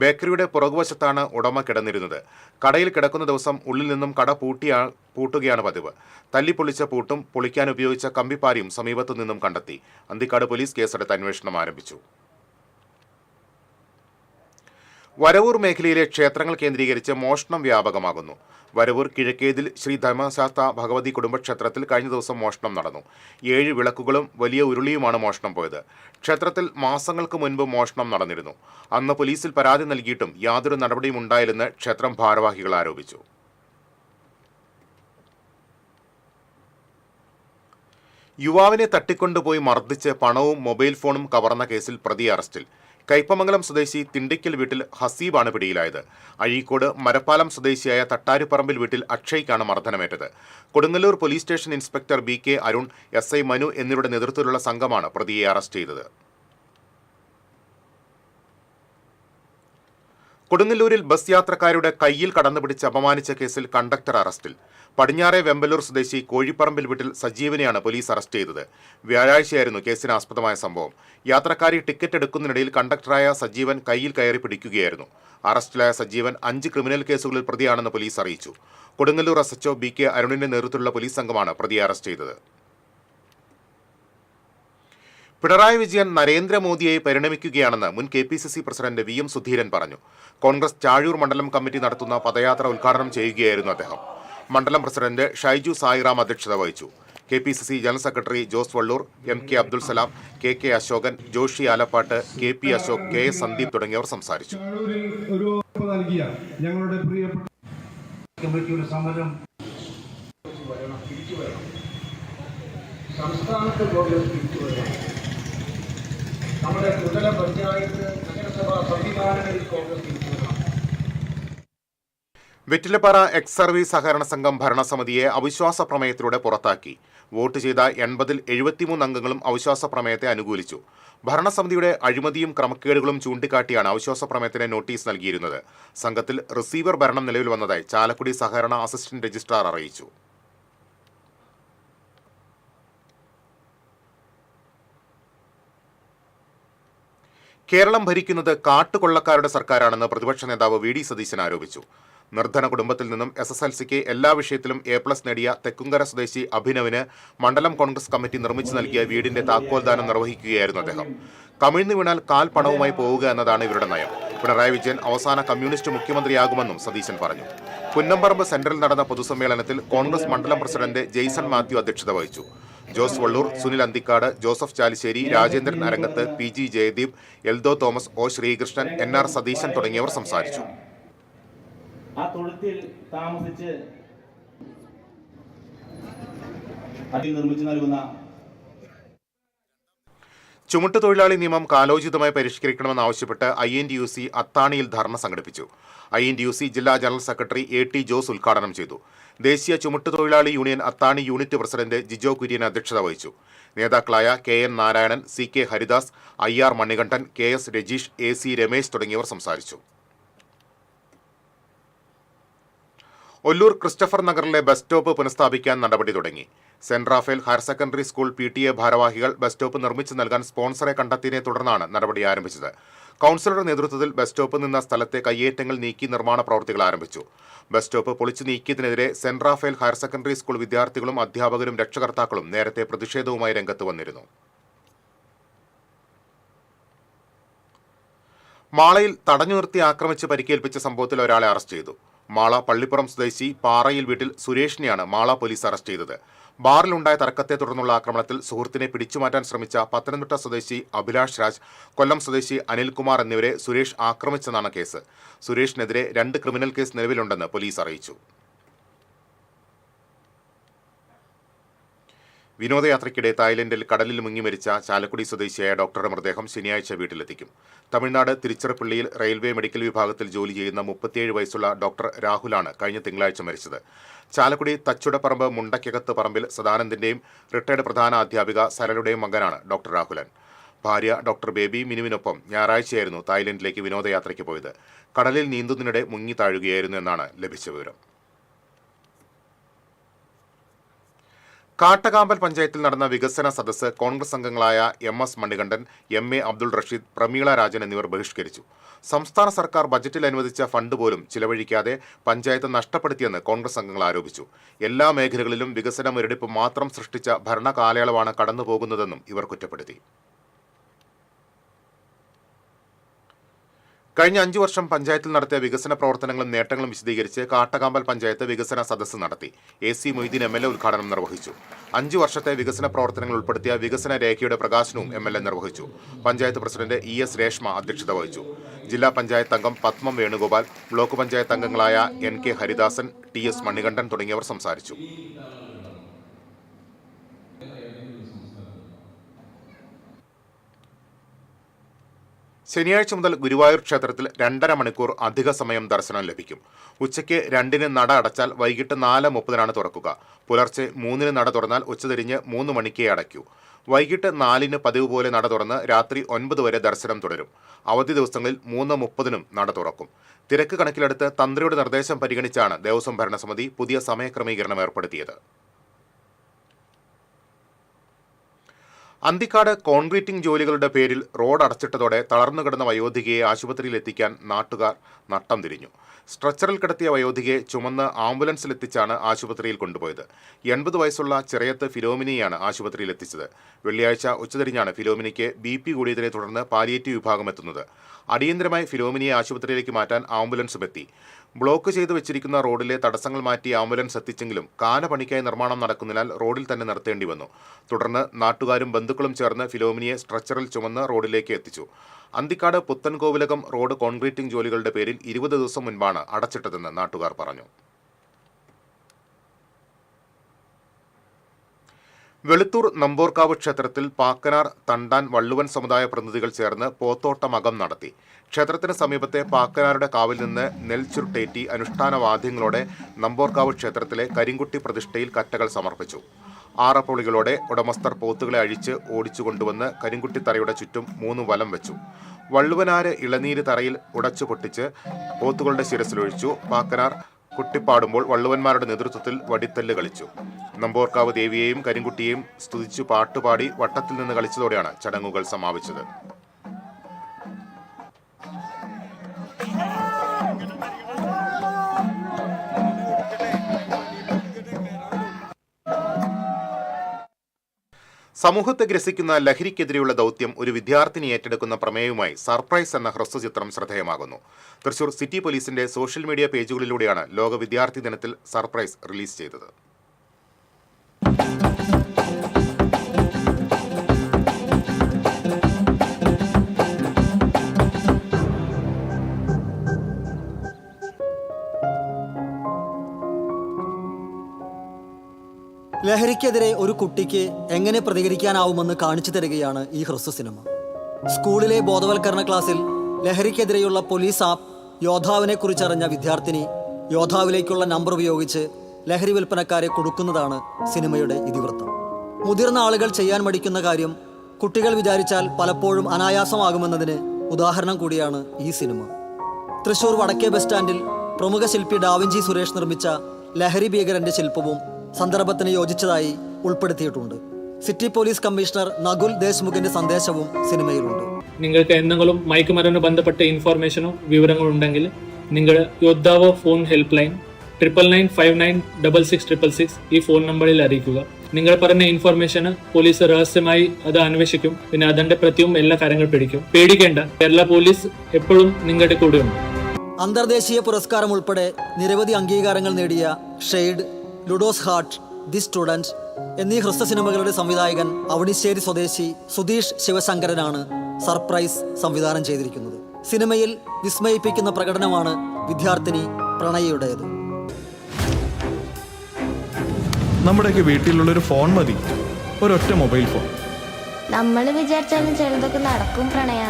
ബേക്കറിയുടെ പുറകുവശത്താണ് ഉടമ കിടന്നിരുന്നത്. കടയിൽ കിടക്കുന്ന ദിവസം ഉള്ളിൽ നിന്നും കട പൂട്ടുകയാണ് പതിവ്. തല്ലിപ്പൊളിച്ച പൂട്ടും പൊളിക്കാൻ ഉപയോഗിച്ച കമ്പിപ്പാരിയും സമീപത്തു നിന്നും കണ്ടെത്തി. അന്തിക്കാട് പോലീസ് കേസെടുത്ത് അന്വേഷണം ആരംഭിച്ചു. വരവൂർ മേഖലയിലെ ക്ഷേത്രങ്ങൾ കേന്ദ്രീകരിച്ച് മോഷണം വ്യാപകമാകുന്നു. വരവൂർ കിഴക്കേതിൽ ശ്രീ ധർമ്മശാസ്ത്ര ഭഗവതി കുടുംബക്ഷേത്രത്തിൽ കഴിഞ്ഞ ദിവസം മോഷണം നടന്നു. 7 വിളക്കുകളും വലിയ ഉരുളിയുമാണ് മോഷണം പോയത്. ക്ഷേത്രത്തിൽ മാസങ്ങൾക്ക് മുൻപ് മോഷണം നടന്നിരുന്നു. അന്ന് പോലീസിൽ പരാതി നൽകിയിട്ടും യാതൊരു നടപടിയും ഉണ്ടായില്ലെന്ന് ക്ഷേത്രം ഭാരവാഹികൾ ആരോപിച്ചു. യുവാവിനെ തട്ടിക്കൊണ്ടുപോയി മർദ്ദിച്ച് പണവും മൊബൈൽ ഫോണും കവർന്ന കേസിൽ പ്രതി അറസ്റ്റിൽ. കയ്പമംഗലം സ്വദേശി തിണ്ടിക്കൽ വീട്ടിൽ ഹസീബാണ് പിടിയിലായത്. അഴീക്കോട് മരപ്പാലം സ്വദേശിയായ തട്ടാരുപറമ്പിൽ വീട്ടിൽ അക്ഷയ്ക്കാണ് മർദ്ദനമേറ്റത്. Kodungallur police station inspector BK Arun, SI Manu എന്നിവരുടെ നേതൃത്വത്തിലുള്ള സംഘമാണ് പ്രതിയെ അറസ്റ്റ് ചെയ്തത്. കൊടുങ്ങല്ലൂരിൽ ബസ് യാത്രക്കാരുടെ കയ്യിൽ കടന്നുപിടിച്ച് അപമാനിച്ച കേസിൽ കണ്ടക്ടർ അറസ്റ്റിൽ. പടിഞ്ഞാറെ വെമ്പലൂർ സ്വദേശി കോഴിപ്പറമ്പിൽ വീട്ടിൽ സജീവനെയാണ് പോലീസ് അറസ്റ്റ് ചെയ്തത്. വ്യാഴാഴ്ചയായിരുന്നു കേസിന് ആസ്പദമായ സംഭവം. യാത്രക്കാരി ടിക്കറ്റ് എടുക്കുന്നതിനിടയിൽ കണ്ടക്ടറായ സജീവൻ കയ്യിൽ കയറി പിടിക്കുകയായിരുന്നു. അറസ്റ്റിലായ സജീവൻ 5 ക്രിമിനൽ കേസുകളിൽ പ്രതിയാണെന്ന് പോലീസ് അറിയിച്ചു. കൊടുങ്ങല്ലൂർ SHO BK അരുണിന്റെ നേതൃത്വത്തിലുള്ള പോലീസ് സംഘമാണ് പ്രതിയെ അറസ്റ്റ് ചെയ്തത്. പിണറായി വിജയൻ നരേന്ദ്രമോദിയെ പരിണമിക്കുകയാണെന്ന് മുൻ KPCC പ്രസിഡന്റ് VM സുധീരൻ പറഞ്ഞു. കോൺഗ്രസ് ചാഴൂർ മണ്ഡലം കമ്മിറ്റി നടത്തുന്ന പദയാത്ര ഉദ്ഘാടനം ചെയ്യുകയായിരുന്നു അദ്ദേഹം. മണ്ഡലം പ്രസിഡന്റ് ഷൈജു സായിറാം അധ്യക്ഷത വഹിച്ചു. KPCC general secretary Jose Vallur, MK Abdul Salam, KK Ashokan, Joshi Alappat, KP Ashok, KS Sandeep തുടങ്ങിയവർ സംസാരിച്ചു. നമ്മുടെ ത്രിതല പഞ്ചായത്ത് നഗരസഭാ സംവിധാനങ്ങളിൽ കോൺഗ്രസ്. വെറ്റിലപ്പാറ എക്സ് സർവീസ് സഹകരണ സംഘം ഭരണസമിതിയെ അവിശ്വാസ പ്രമേയത്തിലൂടെ പുറത്താക്കി. വോട്ട് ചെയ്ത 80-ൽ 73 അംഗങ്ങളും അവിശ്വാസ പ്രമേയത്തെ അനുകൂലിച്ചു. ഭരണസമിതിയുടെ അഴിമതിയും ക്രമക്കേടുകളും ചൂണ്ടിക്കാട്ടിയാണ് അവിശ്വാസ പ്രമേയത്തിന് നോട്ടീസ് നൽകിയിരുന്നത്. സംഘത്തിൽ റിസീവർ ഭരണം നിലവിൽ വന്നതായി ചാലക്കുടി സഹകരണ അസിസ്റ്റന്റ് രജിസ്ട്രാർ അറിയിച്ചു. കേരളം ഭരിക്കുന്നത് കാട്ടുകൊള്ളക്കാരുടെ സർക്കാരാണെന്ന് പ്രതിപക്ഷ നേതാവ് VD സതീശൻ ആരോപിച്ചു. നിർധന കുടുംബത്തിൽ നിന്നും SSLCക്ക് എല്ലാ വിഷയത്തിലും A+ നേടിയ തെക്കുംകര സ്വദേശി അഭിനവിന് മണ്ഡലം കോൺഗ്രസ് കമ്മിറ്റി നിർമ്മിച്ചു നൽകിയ വീടിന്റെ താക്കോൽദാനം നിർവഹിക്കുകയായിരുന്നു അദ്ദേഹം. കമിഴ്ന്നു വീണാൽ കാൽ പണവുമായി പോവുക എന്നതാണ് ഇവരുടെ നയം. പിണറായി വിജയൻ അവസാന കമ്മ്യൂണിസ്റ്റ് മുഖ്യമന്ത്രിയാകുമെന്നും സതീശൻ പറഞ്ഞു. പുന്നമ്പറമ്പ് സെന്ററിൽ നടന്ന പൊതുസമ്മേളനത്തിൽ കോൺഗ്രസ് മണ്ഡലം പ്രസിഡന്റ് ജെയ്സൺ മാത്യു അധ്യക്ഷത വഹിച്ചു. Jose Vallur, Sunil Anthikad, Joseph Chalissery, Rajendran Arangath, PG Jayadeep, Eldho Thomas, O Sreekrishnan, NR Satheesan തുടങ്ങിയവർ സംസാരിച്ചു. ആ തൊഴുത്തിൽ താമസിച്ച് അതിൽ നിർമ്മിച്ചു നൽകുന്ന ചുമട്ടുതൊഴിലാളി നിയമം കാലോചിതമായി പരിഷ്കരിക്കണമെന്നാവശ്യപ്പെട്ട് INTUC അത്താണിയിൽ ധർണ സംഘടിപ്പിച്ചു. INTUC ജില്ലാ ജനറൽ സെക്രട്ടറി AT ജോസ് ഉദ്ഘാടനം ചെയ്തു. ദേശീയ ചുമട്ടുതൊഴിലാളി യൂണിയൻ അത്താണി യൂണിറ്റ് പ്രസിഡന്റ് ജിജോ കുര്യൻ അധ്യക്ഷത വഹിച്ചു. നേതാക്കളായ KN Narayanan, CK Haridas, IR Manikandan, KS Rajeesh, AC Ramesh തുടങ്ങിയവർ സംസാരിച്ചു. ഒല്ലൂർ ക്രിസ്റ്റഫർ നഗറിലെ ബസ് സ്റ്റോപ്പ് പുനഃസ്ഥാപിക്കാൻ നടപടി തുടങ്ങി. Saint Raphael higher secondary school PTA ഭാരവാഹികൾ ബസ് സ്റ്റോപ്പ് നിർമ്മിച്ചു നൽകാൻ സ്പോൺസറെ കണ്ടെത്തിയതിനെ തുടർന്നാണ് നടപടി ആരംഭിച്ചത്. കൗൺസിലറുടെ നേതൃത്വത്തിൽ ബസ് സ്റ്റോപ്പ് നിന്ന സ്ഥലത്തെ കയ്യേറ്റങ്ങൾ നീക്കി നിർമ്മാണ പ്രവൃത്തികൾ ആരംഭിച്ചു. ബസ് സ്റ്റോപ്പ് പൊളിച്ചു നീക്കിയതിനെതിരെ saint Raphael higher secondary school വിദ്യാർത്ഥികളും അധ്യാപകരും രക്ഷകർത്താക്കളും നേരത്തെ പ്രതിഷേധവുമായി രംഗത്ത് വന്നിരുന്നു. മാളയിൽ തടഞ്ഞു നിർത്തി ആക്രമിച്ച് പരിക്കേൽപ്പിച്ച സംഭവത്തിൽ ഒരാളെ അറസ്റ്റ് ചെയ്തു. മാള പള്ളിപ്പുറം സ്വദേശി പാറയിൽ വീട്ടിൽ സുരേഷിനെയാണ് മാള പോലീസ് അറസ്റ്റ് ചെയ്തത്. ബാറിലുണ്ടായ തർക്കത്തെ തുടർന്നുള്ള ആക്രമണത്തിൽ സുഹൃത്തിനെ പിടിച്ചുമാറ്റാൻ ശ്രമിച്ച പത്തനംതിട്ട സ്വദേശി അഭിലാഷ് രാജ്, കൊല്ലം സ്വദേശി അനിൽകുമാർ എന്നിവരെ സുരേഷ് ആക്രമിച്ചെന്നാണ് കേസ്. സുരേഷിനെതിരെ 2 ക്രിമിനൽ കേസ് നിലവിലുണ്ടെന്ന് പോലീസ് അറിയിച്ചു. വിനോദയാത്രയ്ക്കിടെ തായ്ലൻഡിൽ കടലിൽ മുങ്ങി മരിച്ച ചാലക്കുടി സ്വദേശിയായ ഡോക്ടറുടെ മൃതദേഹം ശനിയാഴ്ച വീട്ടിലെത്തിക്കും. തമിഴ്നാട് തിരുച്ചിറപ്പള്ളിയിൽ റെയിൽവേ മെഡിക്കൽ വിഭാഗത്തിൽ ജോലി ചെയ്യുന്ന 37 വയസ്സുള്ള ഡോക്ടർ രാഹുലാണ് കഴിഞ്ഞ തിങ്കളാഴ്ച മരിച്ചത്. ചാലക്കുടി തച്ചുടപ്പറമ്പ് മുണ്ടക്കകത്ത് പറമ്പിൽ സദാനന്ദിന്റെയും റിട്ടയർഡ് പ്രധാന അധ്യാപിക സരളുടെയും മകനാണ് ഡോക്ടർ രാഹുലൻ. ഭാര്യ ഡോക്ടർ ബേബി മിനുവിനൊപ്പം ഞായറാഴ്ചയായിരുന്നു തായ്ലൻഡിലേക്ക് വിനോദയാത്രയ്ക്ക് പോയത്. കടലിൽ നീന്തുന്നതിനിടെ മുങ്ങി താഴുകയായിരുന്നു എന്നാണ് ലഭിച്ച വിവരം. കാട്ടകാമ്പൽ പഞ്ചായത്തിൽ നടന്ന വികസന സദസ്സ് കോൺഗ്രസ് അംഗങ്ങളായ MS മണികണ്ഠൻ, MA അബ്ദുൾ റഷീദ്, പ്രമീള രാജൻ എന്നിവർ ബഹിഷ്കരിച്ചു. സംസ്ഥാന സർക്കാർ ബജറ്റിൽ അനുവദിച്ച ഫണ്ട് പോലും ചിലവഴിക്കാതെ പഞ്ചായത്ത് നഷ്ടപ്പെടുത്തിയെന്ന് കോൺഗ്രസ് അംഗങ്ങൾ ആരോപിച്ചു. എല്ലാ മേഖലകളിലും വികസന മുരടിപ്പ് മാത്രം സൃഷ്ടിച്ച ഭരണകാലയളവാണ് കടന്നുപോകുന്നതെന്നും ഇവർ കുറ്റപ്പെടുത്തി. കഴിഞ്ഞ 5 വർഷം പഞ്ചായത്തിൽ നടത്തിയ വികസന പ്രവർത്തനങ്ങളും നേട്ടങ്ങളും വിശദീകരിച്ച് കാട്ടകാമ്പൽ പഞ്ചായത്ത് വികസന സദസ്സ് നടത്തി. AC മൊയ്തീൻ MLA ഉദ്ഘാടനം നിർവഹിച്ചു. 5 വർഷത്തെ വികസന പ്രവർത്തനങ്ങൾ ഉൾപ്പെടുത്തിയ വികസന രേഖയുടെ പ്രകാശനവും MLA നിർവഹിച്ചു. പഞ്ചായത്ത് പ്രസിഡന്റ് ES രേഷ്മ അധ്യക്ഷത വഹിച്ചു. ജില്ലാ പഞ്ചായത്ത് അംഗം പത്മം വേണുഗോപാൽ, ബ്ലോക്ക് പഞ്ചായത്ത് അംഗങ്ങളായ NK ഹരിദാസൻ, TS മണികണ്ഠൻ തുടങ്ങിയവർ സംസാരിച്ചു. ശനിയാഴ്ച മുതൽ ഗുരുവായൂർ ക്ഷേത്രത്തിൽ 2.5 മണിക്കൂർ അധിക സമയം ദർശനം ലഭിക്കും. ഉച്ചയ്ക്ക് 2-ന് നട അടച്ചാൽ വൈകിട്ട് 4:30 തുറക്കുക. പുലർച്ചെ 3-ന് നട തുറന്നാൽ ഉച്ചതിരിഞ്ഞ് 3 മണിക്കേ അടയ്ക്കൂ. വൈകിട്ട് 4-ന് പതിവ് പോലെ നട തുറന്ന് രാത്രി 9 വരെ ദർശനം തുടരും. അവധി ദിവസങ്ങളിൽ 3:30-നും നട തുറക്കും. തിരക്ക് കണക്കിലെടുത്ത് തന്ത്രിയുടെ നിർദ്ദേശം പരിഗണിച്ചാണ് ദേവസ്വം ഭരണസമിതി പുതിയ സമയക്രമീകരണം ഏർപ്പെടുത്തിയത്. അന്തിക്കാട് കോൺക്രീറ്റിംഗ് ജോലികളുടെ പേരിൽ റോഡ് അടച്ചിട്ടതോടെ തളർന്നുകിടന്ന വയോധികയെ ആശുപത്രിയിൽ എത്തിക്കാൻ നാട്ടുകാർ നട്ടം തിരിഞ്ഞു. സ്ട്രെച്ചറിൽ കിടത്തിയ വയോധികയെ ചുമന്ന് ആംബുലൻസിലെത്തിച്ചാണ് ആശുപത്രിയിൽ കൊണ്ടുപോയത്. 80 വയസ്സുള്ള ചെറിയത്ത് ഫിലോമിനിയാണ് ആശുപത്രിയിൽ എത്തിച്ചത്. വെള്ളിയാഴ്ച ഉച്ചതിരിഞ്ഞാണ് ഫിലോമിനിക്ക് BP കൂടിയതിനെ തുടർന്ന് പാലിയേറ്റീവ് വിഭാഗം എത്തുന്നത്. അടിയന്തരമായി ഫിലോമിനിയെ ആശുപത്രിയിലേക്ക് മാറ്റാൻ ആംബുലൻസും എത്തി. ബ്ലോക്ക് ചെയ്തു വെച്ചിരിക്കുന്ന റോഡിലെ തടസ്സങ്ങൾ മാറ്റി ആംബുലൻസ് എത്തിച്ചെങ്കിലും കാലപണിക്കായി നിർമ്മാണം നടക്കുന്നതിനാൽ റോഡിൽ തന്നെ നിർത്തേണ്ടി വന്നു. തുടർന്ന് നാട്ടുകാരും ബന്ധുക്കളും ചേർന്ന് ഫിലോമിനിയെ സ്ട്രെച്ചറിൽ ചുമന്ന് റോഡിലേക്ക് എത്തിച്ചു. അന്തിക്കാട് പുത്തൻകോവിലകം റോഡ് കോൺക്രീറ്റിംഗ് ജോലികളുടെ പേരിൽ 20 ദിവസം മുൻപാണ് അടച്ചിട്ടതെന്ന് നാട്ടുകാർ പറഞ്ഞു. വെളുത്തൂർ നമ്പോർക്കാവ് ക്ഷേത്രത്തിൽ പാക്കനാർ, തണ്ടാൻ, വള്ളുവൻ സമുദായ പ്രതിനിധികൾ ചേർന്ന് പോത്തോട്ടമകം നടത്തി. ക്ഷേത്രത്തിന് സമീപത്തെ പാക്കനാരുടെ കാവിൽ നിന്ന് നെൽച്ചുരുട്ടേറ്റി അനുഷ്ഠാനവാദ്യങ്ങളോടെ നമ്പോർക്കാവ് ക്ഷേത്രത്തിലെ കരിങ്കുട്ടി പ്രതിഷ്ഠയിൽ കറ്റകൾ സമർപ്പിച്ചു. ആറപ്പൊളികളോടെ ഉടമസ്ഥർ പോത്തുകളെ അഴിച്ച് ഓടിച്ചു കൊണ്ടുവന്ന് കരിങ്കുട്ടിത്തറയുടെ ചുറ്റും 3 വലം വെച്ചു. വള്ളുവനാര് ഇളനീര് തറയിൽ ഉടച്ചു പൊട്ടിച്ച് പോത്തുകളുടെ ശിരസിലൊഴിച്ചു. പാക്കനാർ കുട്ടിപ്പാടുമ്പോൾ വള്ളുവന്മാരുടെ നേതൃത്വത്തിൽ വടിത്തല്ല് കളിച്ചു. നമ്പോർക്കാവ് ദേവിയെയും കരിങ്കുട്ടിയെയും സ്തുതിച്ചു പാട്ടുപാടി വട്ടത്തിൽ നിന്ന് കളിച്ചതോടെയാണ് ചടങ്ങുകൾ സമാപിച്ചത്. സമൂഹത്തെ ഗ്രസിക്കുന്ന ലഹരിക്കെതിരെയുള്ള ദൗത്യം ഒരു വിദ്യാർത്ഥിനി ഏറ്റെടുക്കുന്ന പ്രമേയവുമായി സർപ്രൈസ് എന്ന ഹ്രസ്വചിത്രം ശ്രദ്ധേയമാകുന്നു. തൃശൂർ സിറ്റി പോലീസിന്റെ സോഷ്യൽ മീഡിയ പേജുകളിലൂടെയാണ് ലോക വിദ്യാർത്ഥി ദിനത്തിൽ സർപ്രൈസ് റിലീസ് ചെയ്തത്. ലഹരിക്കെതിരെ ഒരു കുട്ടിക്ക് എങ്ങനെ പ്രതികരിക്കാനാവുമെന്ന് കാണിച്ചു തരികയാണ് ഈ ഹ്രസ്വ സിനിമ. സ്കൂളിലെ ബോധവൽക്കരണ ക്ലാസ്സിൽ ലഹരിക്കെതിരെയുള്ള പോലീസ് ആപ്പ് യോദ്ധാവിനെ കുറിച്ചറിഞ്ഞ വിദ്യാർത്ഥിനി യോദ്ധാവിലേക്കുള്ള നമ്പർ ഉപയോഗിച്ച് ലഹരി വിൽപ്പനക്കാരെ കൊടുക്കുന്നതാണ് സിനിമയുടെ ഇതിവൃത്തം. മുതിർന്ന ആളുകൾ ചെയ്യാൻ മടിക്കുന്ന കാര്യം കുട്ടികൾ വിചാരിച്ചാൽ പലപ്പോഴും അനായാസമാകുമെന്നതിന് ഉദാഹരണം കൂടിയാണ് ഈ സിനിമ. തൃശൂർ വടക്കേ ബസ് സ്റ്റാൻഡിൽ പ്രമുഖ ശില്പി ഡാവിഞ്ചി സുരേഷ് നിർമ്മിച്ച ലഹരി ഭീകരന്റെ ശില്പവും സന്ദർഭത്തിന് യോജിച്ചതായി ഉൾപ്പെടുത്തിയിട്ടുണ്ട്. സിറ്റി പോലീസ് കമ്മീഷണർ നകുൽ ദേശ്മുഖിന്റെ സന്ദേശവും സിനിമയിലുണ്ട്. നിങ്ങൾക്ക് എന്തെങ്കിലും മയക്കുമരുന്ന് ബന്ധപ്പെട്ട ഇൻഫോർമേഷനോ വിവരങ്ങളോ ഉണ്ടെങ്കിൽ നിങ്ങൾ യോദ്ധാവ് ഫോൺ ഹെൽപ്പ് ലൈൻ 9959966666 ഈ ഫോൺ നമ്പറിൽ അറിയിക്കുക. നിങ്ങൾ പറഞ്ഞ ഇൻഫോർമേഷന് പോലീസ് രഹസ്യമായി അത് അന്വേഷിക്കും. പിന്നെ അതിന്റെ പ്രത്യേകം എല്ലാ കാര്യങ്ങളും പിടിക്കും. പേടിക്കേണ്ട, കേരള പോലീസ് എപ്പോഴും നിങ്ങളുടെ കൂടെയുണ്ട്. അന്തർദേശീയ പുരസ്കാരം ഉൾപ്പെടെ നിരവധി അംഗീകാരങ്ങൾ നേടിയ ഷെയ്ഡ്, ലുഡോസ് ഹാർട്ട്, ദി സ്റ്റുഡന്റ് എന്നീ ഹ്രസ്വ സിനിമകളുടെ സംവിധായകൻ അവണിശ്ശേരി സ്വദേശി സുധീഷ് ശിവശങ്കരനാണ് സർപ്രൈസ് സംവിധാനം ചെയ്തിരിക്കുന്നത്. സിനിമയിൽ വിസ്മയിപ്പിക്കുന്ന പ്രകടനമാണ് വിദ്യാർത്ഥിനി പ്രണയയുടേത്. നമ്മുടെയൊക്കെ വീട്ടിലുള്ളൊരു ഫോൺ മതി, ഒരൊറ്റ മൊബൈൽ ഫോൺ. നമ്മൾ വിചാരിച്ചാലും ചിലതൊക്കെ നടക്കും പ്രണയ.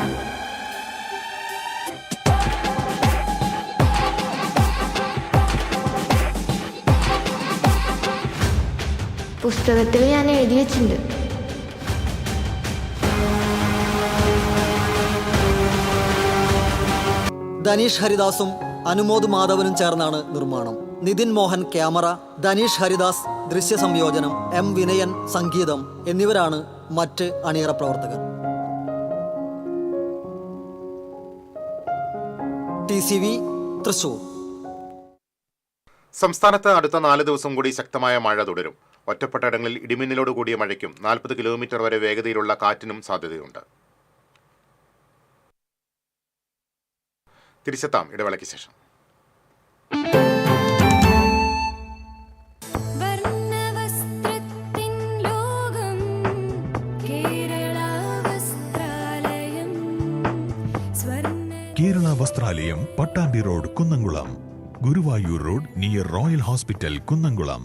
പുസ്തകത്തിൽ ഞാൻ എഴുതി വെച്ചിട്ടുണ്ട്. ധനീഷ് ഹരിദാസും അനുമോദ് മാധവനും ചേർന്നാണ് നിർമ്മാണം. നിതിൻ മോഹൻ ക്യാമറ, ധനീഷ് ഹരിദാസ് ദൃശ്യ സംയോജനം, എം വിനയൻ സംഗീതം എന്നിവരാണ് മറ്റ് അണിയറ പ്രവർത്തകർ. TCV തൃശൂർ. സംസ്ഥാനത്ത് അടുത്ത 4 ദിവസം കൂടി ശക്തമായ മഴ തുടരും. ഒറ്റപ്പെട്ട ഇടങ്ങളിൽ ഇടിമിന്നലോട് കൂടിയ മഴയ്ക്കും 40 കിലോമീറ്റർ വരെ വേഗതയിലുള്ള കാറ്റിനും സാധ്യതയുണ്ട്. തിരിച്ചെത്താം ഇടവേളയ്ക്ക് ശേഷം. Kerala Vasthralayam, Pattambi road, Kunnamkulam. Guruvayur road near royal hospital, Kunnamkulam.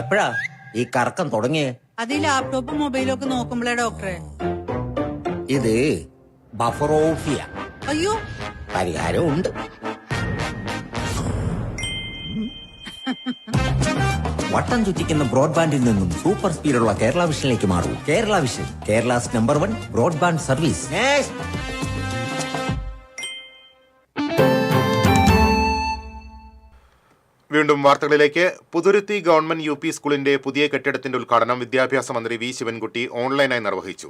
എപ്പോഴാ ഈ കറക്കം തുടങ്ങിയേ? അത് ലാപ്ടോപ്പും മൊബൈലും ഒക്കെ നോക്കുമ്പോഴേ ഡോക്ടറെ. ഇത് ബഫറോഫിയ. അയ്യോ, പരിഹാരം ഉണ്ട്. വട്ടം ചുറ്റിക്കുന്ന ബ്രോഡ്ബാൻഡിൽ നിന്നും സൂപ്പർ സ്പീഡുള്ള കേരള വിഷനിലേക്ക് മാറൂ. Kerala vision, Kerala's number 1 broadband service. വീണ്ടും വാർത്തകളിലേക്ക്. പുതുരുത്തി ഗവൺമെന്റ് UP സ്കൂളിന്റെ പുതിയ കെട്ടിടത്തിന്റെ ഉദ്ഘാടനം വിദ്യാഭ്യാസ മന്ത്രി വി ശിവൻകുട്ടി ഓൺലൈനായി നിർവഹിച്ചു.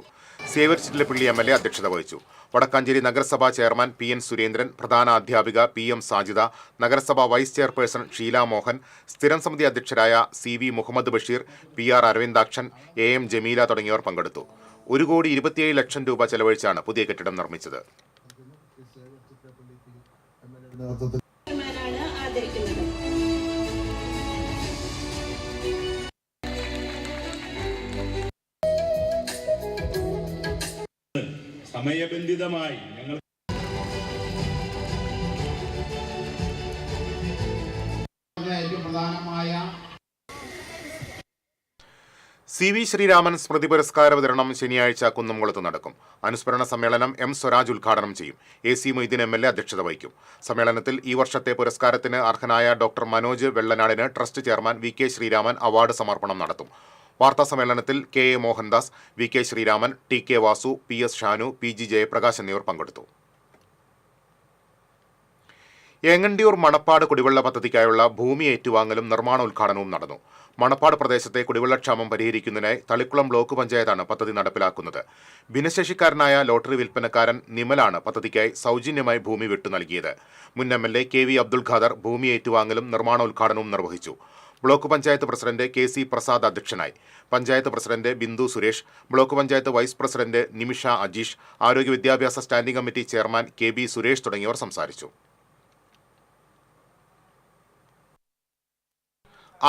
സേവ്യർ ചിറ്റിലപ്പള്ളി MLA അധ്യക്ഷത വഹിച്ചു. വടക്കാഞ്ചേരി നഗരസഭാ ചെയർമാൻ PN സുരേന്ദ്രൻ, പ്രധാന അധ്യാപിക PM സാജിദ, നഗരസഭാ വൈസ് ചെയർപേഴ്സൺ ഷീല മോഹൻ, സ്ഥിരം സമിതി അധ്യക്ഷരായ CV Muhammad Basheer, PR Aravindakshan, AM Jameela തുടങ്ങിയവർ പങ്കെടുത്തു. 1,27 ലക്ഷം രൂപ ചെലവഴിച്ചാണ് പുതിയ കെട്ടിടം നിർമ്മിച്ചത്. സമയബന്ധിതമായി ഞങ്ങൾ CV ശ്രീരാമൻ സ്മൃതി പുരസ്കാര വിതരണം ശനിയാഴ്ച കുന്നംകുളത്ത് നടക്കും. അനുസ്മരണ സമ്മേളനം M സ്വരാജ് ഉദ്ഘാടനം ചെയ്യും. AC മൊയ്തീൻ MLA അധ്യക്ഷത വഹിക്കും. സമ്മേളനത്തിൽ ഈ വർഷത്തെ പുരസ്കാരത്തിന് അർഹനായ ഡോക്ടർ മനോജ് വെള്ളനാടിന് trust chairman VK Sreeraman award സമർപ്പണം നടത്തും. വാർത്താ സമ്മേളനത്തിൽ KA Mohandas, VK Sreeraman, TK Vasu, PS Shanu, PG Jayaprakash എന്നിവർ പങ്കെടുത്തു. ഏങ്ങണ്ടിയൂർ മണപ്പാട് കുടിവെള്ള പദ്ധതിക്കായുള്ള ഭൂമി ഏറ്റുവാങ്ങലും നിർമ്മാണോദ്ഘാടനവും നടന്നു. മണപ്പാട് പ്രദേശത്തെ കുടിവെള്ളക്ഷാമം പരിഹരിക്കുന്നതിനായി തളിക്കുളം ബ്ലോക്ക് പഞ്ചായത്താണ് പദ്ധതി നടപ്പിലാക്കുന്നത്. ഭിന്നശേഷിക്കാരനായ ലോട്ടറി വിൽപ്പനക്കാരൻ നിമലാണ് പദ്ധതിക്കായി സൗജന്യമായി ഭൂമി വിട്ടു നൽകിയത്. മുൻ MLA KV അബ്ദുൽ ഖാദർ ഭൂമി ഏറ്റുവാങ്ങലും നിർമ്മാണോദ്ഘാടനവും നിർവഹിച്ചു. Block panchayat president KC Prasad അധ്യക്ഷനായി. Panchayat president Bindu Suresh, block panchayat vice president Nimisha Ajeesh, ആരോഗ്യ വിദ്യാഭ്യാസ standing committee chairman KB Suresh തുടങ്ങിയവർ സംസാരിച്ചു.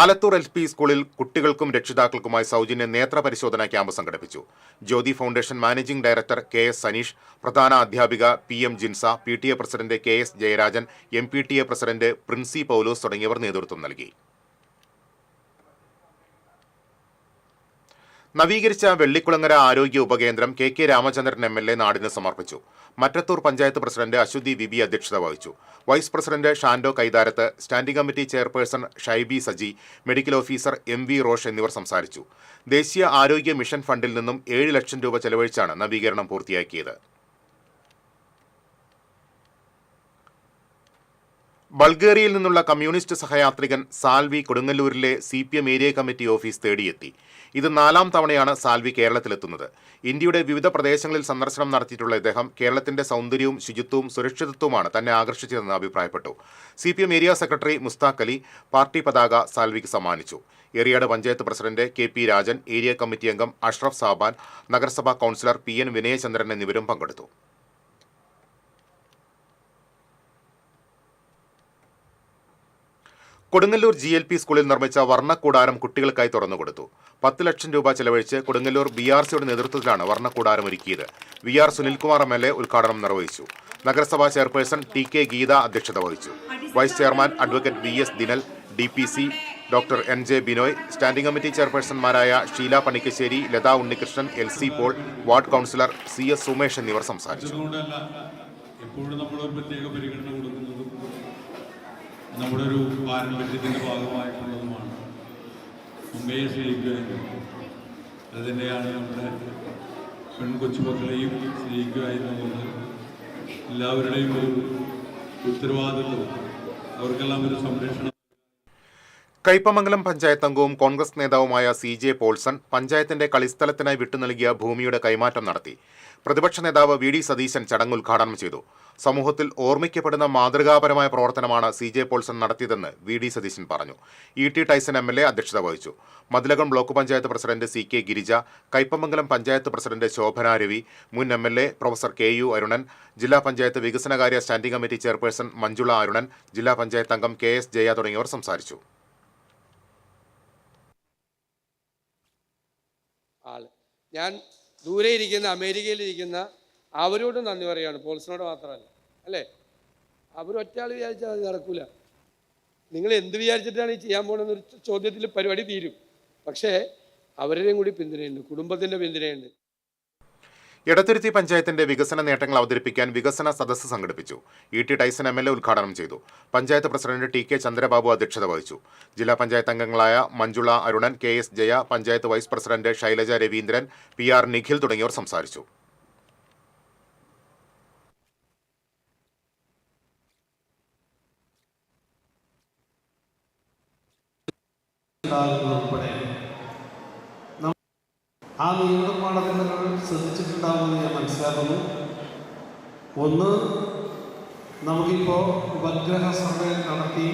ആലത്തൂർ LP സ്കൂളിൽ കുട്ടികൾക്കും രക്ഷിതാക്കൾക്കുമായി സൗജന്യ നേത്ര പരിശോധനാ ക്യാമ്പ് സംഘടിപ്പിച്ചു. Jyothi foundation managing director KS Saneesh, പ്രധാന അധ്യാപിക PM Jinsa, PTA president KS Jayarajan, MPTA president Princy Paulose തുടങ്ങിയവർ നേതൃത്വം നൽകി. നവീകരിച്ച വെള്ളിക്കുളങ്ങര ആരോഗ്യ ഉപകേന്ദ്രം KK രാമചന്ദ്രൻ MLA നാടിന് സമർപ്പിച്ചു. മറ്റത്തൂർ പഞ്ചായത്ത് പ്രസിഡന്റ് അശ്വതി വിബി അധ്യക്ഷത വഹിച്ചു. Vice president Shando Kaitharath, standing committee chairperson Shaiby Saji, medical officer MV Rosh എന്നിവർ സംസാരിച്ചു. ദേശീയ ആരോഗ്യ മിഷൻ ഫണ്ടിൽ നിന്നും 7 ലക്ഷം രൂപ ചെലവഴിച്ചാണ് നവീകരണം പൂർത്തിയാക്കിയത്. ബൾഗേറിയയിൽ നിന്നുള്ള കമ്മ്യൂണിസ്റ്റ് സഹയാത്രികൻ സാൽവി കൊടുങ്ങല്ലൂരിലെ CPM ഏരിയ കമ്മിറ്റി ഓഫീസ് തേടിയെത്തി. ഇത് 4ാം തവണയാണ് സാൽവി കേരളത്തിലെത്തുന്നത്. ഇന്ത്യയുടെ വിവിധ പ്രദേശങ്ങളിൽ സന്ദർശനം നടത്തിയിട്ടുള്ള ഇദ്ദേഹം കേരളത്തിന്റെ സൗന്ദര്യവും ശുചിത്വവും സുരക്ഷിതത്വവുമാണ് തന്നെ ആകർഷിച്ചതെന്ന് അഭിപ്രായപ്പെട്ടു. CPM area secretary Mushtaq Ali party പതാക സാൽവിക്ക് സമ്മാനിച്ചു. Eriyad panchayat president KP Rajan, area committee അംഗം അഷ്റഫ് സാബാൻ, നഗരസഭാ കൗൺസിലർ PN വിനയചന്ദ്രൻ എന്നിവരും പങ്കെടുത്തു. കൊടുങ്ങല്ലൂർ GLP സ്കൂളിൽ നിർമ്മിച്ച വർണ്ണക്കൂടാരം കുട്ടികൾക്കായി തുറന്നുകൊടുത്തു. 10 ലക്ഷം രൂപ ചെലവഴിച്ച് കൊടുങ്ങല്ലൂർ BRCയുടെ നേതൃത്വത്തിലാണ് വർണ്ണക്കൂടാരം ഒരുക്കിയത്. VR സുനിൽകുമാർ MLA ഉദ്ഘാടനം നിർവഹിച്ചു. നഗരസഭാ ചെയർപേഴ്സൺ TK ഗീത അധ്യക്ഷത വഹിച്ചു. Vice chairman advocate VS Dinal, DPC doctor NJ Binoy, standing committee ചെയർപേഴ്സൺമാരായ Sheela Panikkassery, Latha Unnikrishnan, LC Paul, ward councillor CS Sumesh എന്നിവർ സംസാരിച്ചു. നമ്മുടെ ഒരു പാരമ്പര്യത്തിൻ്റെ ഭാഗമായിട്ടുള്ളതുമാണ്. അമ്മയെ സ്നേഹിക്കുക, അതുതന്നെയാണ് നമ്മുടെ പെൺകൊച്ചുമക്കളെയും സ്നേഹിക്കുക എന്നുള്ളത് എല്ലാവരുടെയും ഒരു ഉത്തരവാദിത്വം, അവർക്കെല്ലാം ഒരു സംരക്ഷണം. കയ്പമംഗലം പഞ്ചായത്ത് അംഗവും കോൺഗ്രസ് നേതാവുമായ CJ പോൾസൺ പഞ്ചായത്തിന്റെ കളിസ്ഥലത്തിനായി വിട്ടുനൽകിയ ഭൂമിയുടെ കൈമാറ്റം നടത്തി. പ്രതിപക്ഷ നേതാവ് VD സതീശൻ ചടങ്ങ് ഉദ്ഘാടനം ചെയ്തു. സമൂഹത്തിൽ ഓർമ്മിക്കപ്പെടുന്ന മാതൃകാപരമായ പ്രവർത്തനമാണ് CJ പോൾസൺ നടത്തിയതെന്ന് VD സതീശൻ പറഞ്ഞു. ET ടൈസൺ MLA അധ്യക്ഷത വഹിച്ചു. Mathilakam block panchayat president CK Girija, Kaipamangalam panchayat president Shobhana Ravi, മുൻ MLA പ്രൊഫസർ KU അരുണൻ, ജില്ലാ പഞ്ചായത്ത് വികസനകാര്യ standing committee chairperson Manjula Arunan, ജില്ലാ പഞ്ചായത്ത് അംഗം KS ജയ തുടങ്ങിയവർ സംസാരിച്ചു. ഞാൻ ദൂരെ ഇരിക്കുന്ന അമേരിക്കയിലിരിക്കുന്ന അവരോട് നന്ദി പറയുകയാണ്, പോൾസിനോട് മാത്രമല്ല. അല്ലേ, അവരൊറ്റയാൾ വിചാരിച്ചാൽ അത് നടക്കില്ല. നിങ്ങൾ എന്ത് വിചാരിച്ചിട്ടാണ് ഈ ചെയ്യാൻ പോകുന്നതെന്നൊരു ചോദ്യത്തിൽ പരിപാടി തീരും. പക്ഷേ അവരുടെയും കൂടി പിന്തുണയുണ്ട്, കുടുംബത്തിൻ്റെ പിന്തുണയുണ്ട്. എടത്തുരുത്തി പഞ്ചായത്തിന്റെ വികസന നേട്ടങ്ങൾ അവതരിപ്പിക്കാൻ വികസന സദസ്സ് സംഘടിപ്പിച്ചു. ET ടൈസൺ MLA ഉദ്ഘാടനം ചെയ്തു. പഞ്ചായത്ത് പ്രസിഡന്റ് TK ചന്ദ്രബാബു അധ്യക്ഷത വഹിച്ചു. ജില്ലാ പഞ്ചായത്ത് അംഗങ്ങളായ Manjula Arunan, KS Jaya, panchayat vice president Shailaja Raveendran, PR Nikhil തുടങ്ങിയവർ സംസാരിച്ചു. ആ നിയമനിർമ്മാണത്തിൽ നിങ്ങൾ ശ്രദ്ധിച്ചിട്ടുണ്ടാകുമെന്ന് ഞാൻ മനസ്സിലാക്കുന്നു. ഒന്ന്, നമുക്കിപ്പോൾ ഉപഗ്രഹ സർവേ നടത്തി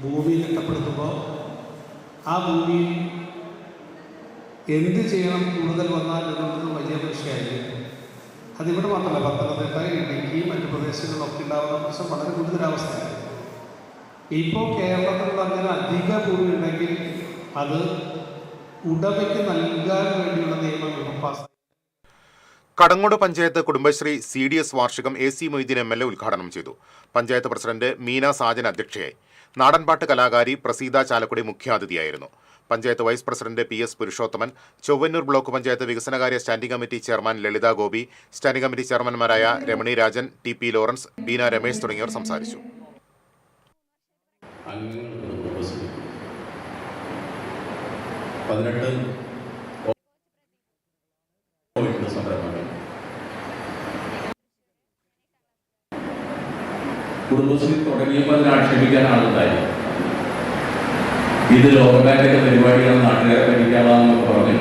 ഭൂമി തിട്ടപ്പെടുത്തുമ്പോൾ ആ ഭൂമിയിൽ എന്ത് ചെയ്യണം കൂടുതൽ വന്നാൽ എന്നുള്ളത് വലിയ വിഷയമായിരിക്കും. അതിവിടെ മാത്രമല്ല, പത്തനംതിട്ട, ഇടുക്കി, മറ്റു പ്രദേശങ്ങളിലൊക്കെ ഉണ്ടാകുന്ന പ്രശ്നം വളരെ ഗുരുതരാവസ്ഥയാണ്. ഇപ്പോൾ കേരളത്തിൽ അങ്ങനെ അധിക ഭൂമി ഉണ്ടെങ്കിൽ അത് ഉടമയ്ക്ക് നൽകാൻ വേണ്ടിയുള്ള നിയമങ്ങൾ പാസ്. കടങ്ങോട് പഞ്ചായത്ത് കുടുംബശ്രീ CDS വാർഷികം AC മൊയ്തീൻ MLA ഉദ്ഘാടനം ചെയ്തു. പഞ്ചായത്ത് പ്രസിഡന്റ് മീന സാജൻ അധ്യക്ഷയായി. നാടൻപാട്ട് കലാകാരി പ്രസീത ചാലക്കുടി മുഖ്യാതിഥിയായിരുന്നു. Panchayat vice president PS Purushothaman, Chowwannur block panchayat വികസനകാര്യ standing committee chairman Lalitha Gopi, standing committee ചെയർമാൻമാരായ രമണി രാജൻ, TP ലോറൻസ്, ബീന രമേശ് തുടങ്ങിയവർ സംസാരിച്ചു. കുടുംബശ്രീ തുടങ്ങിയപ്പോൾ അതിനെ ആക്ഷേപിക്കാൻ ആളുണ്ടായി. ഇത് ലോകബാങ്കിന്റെ പരിപാടികൾ നാട്ടുകാരെ പഠിക്കാമെന്നൊക്കെ പറഞ്ഞു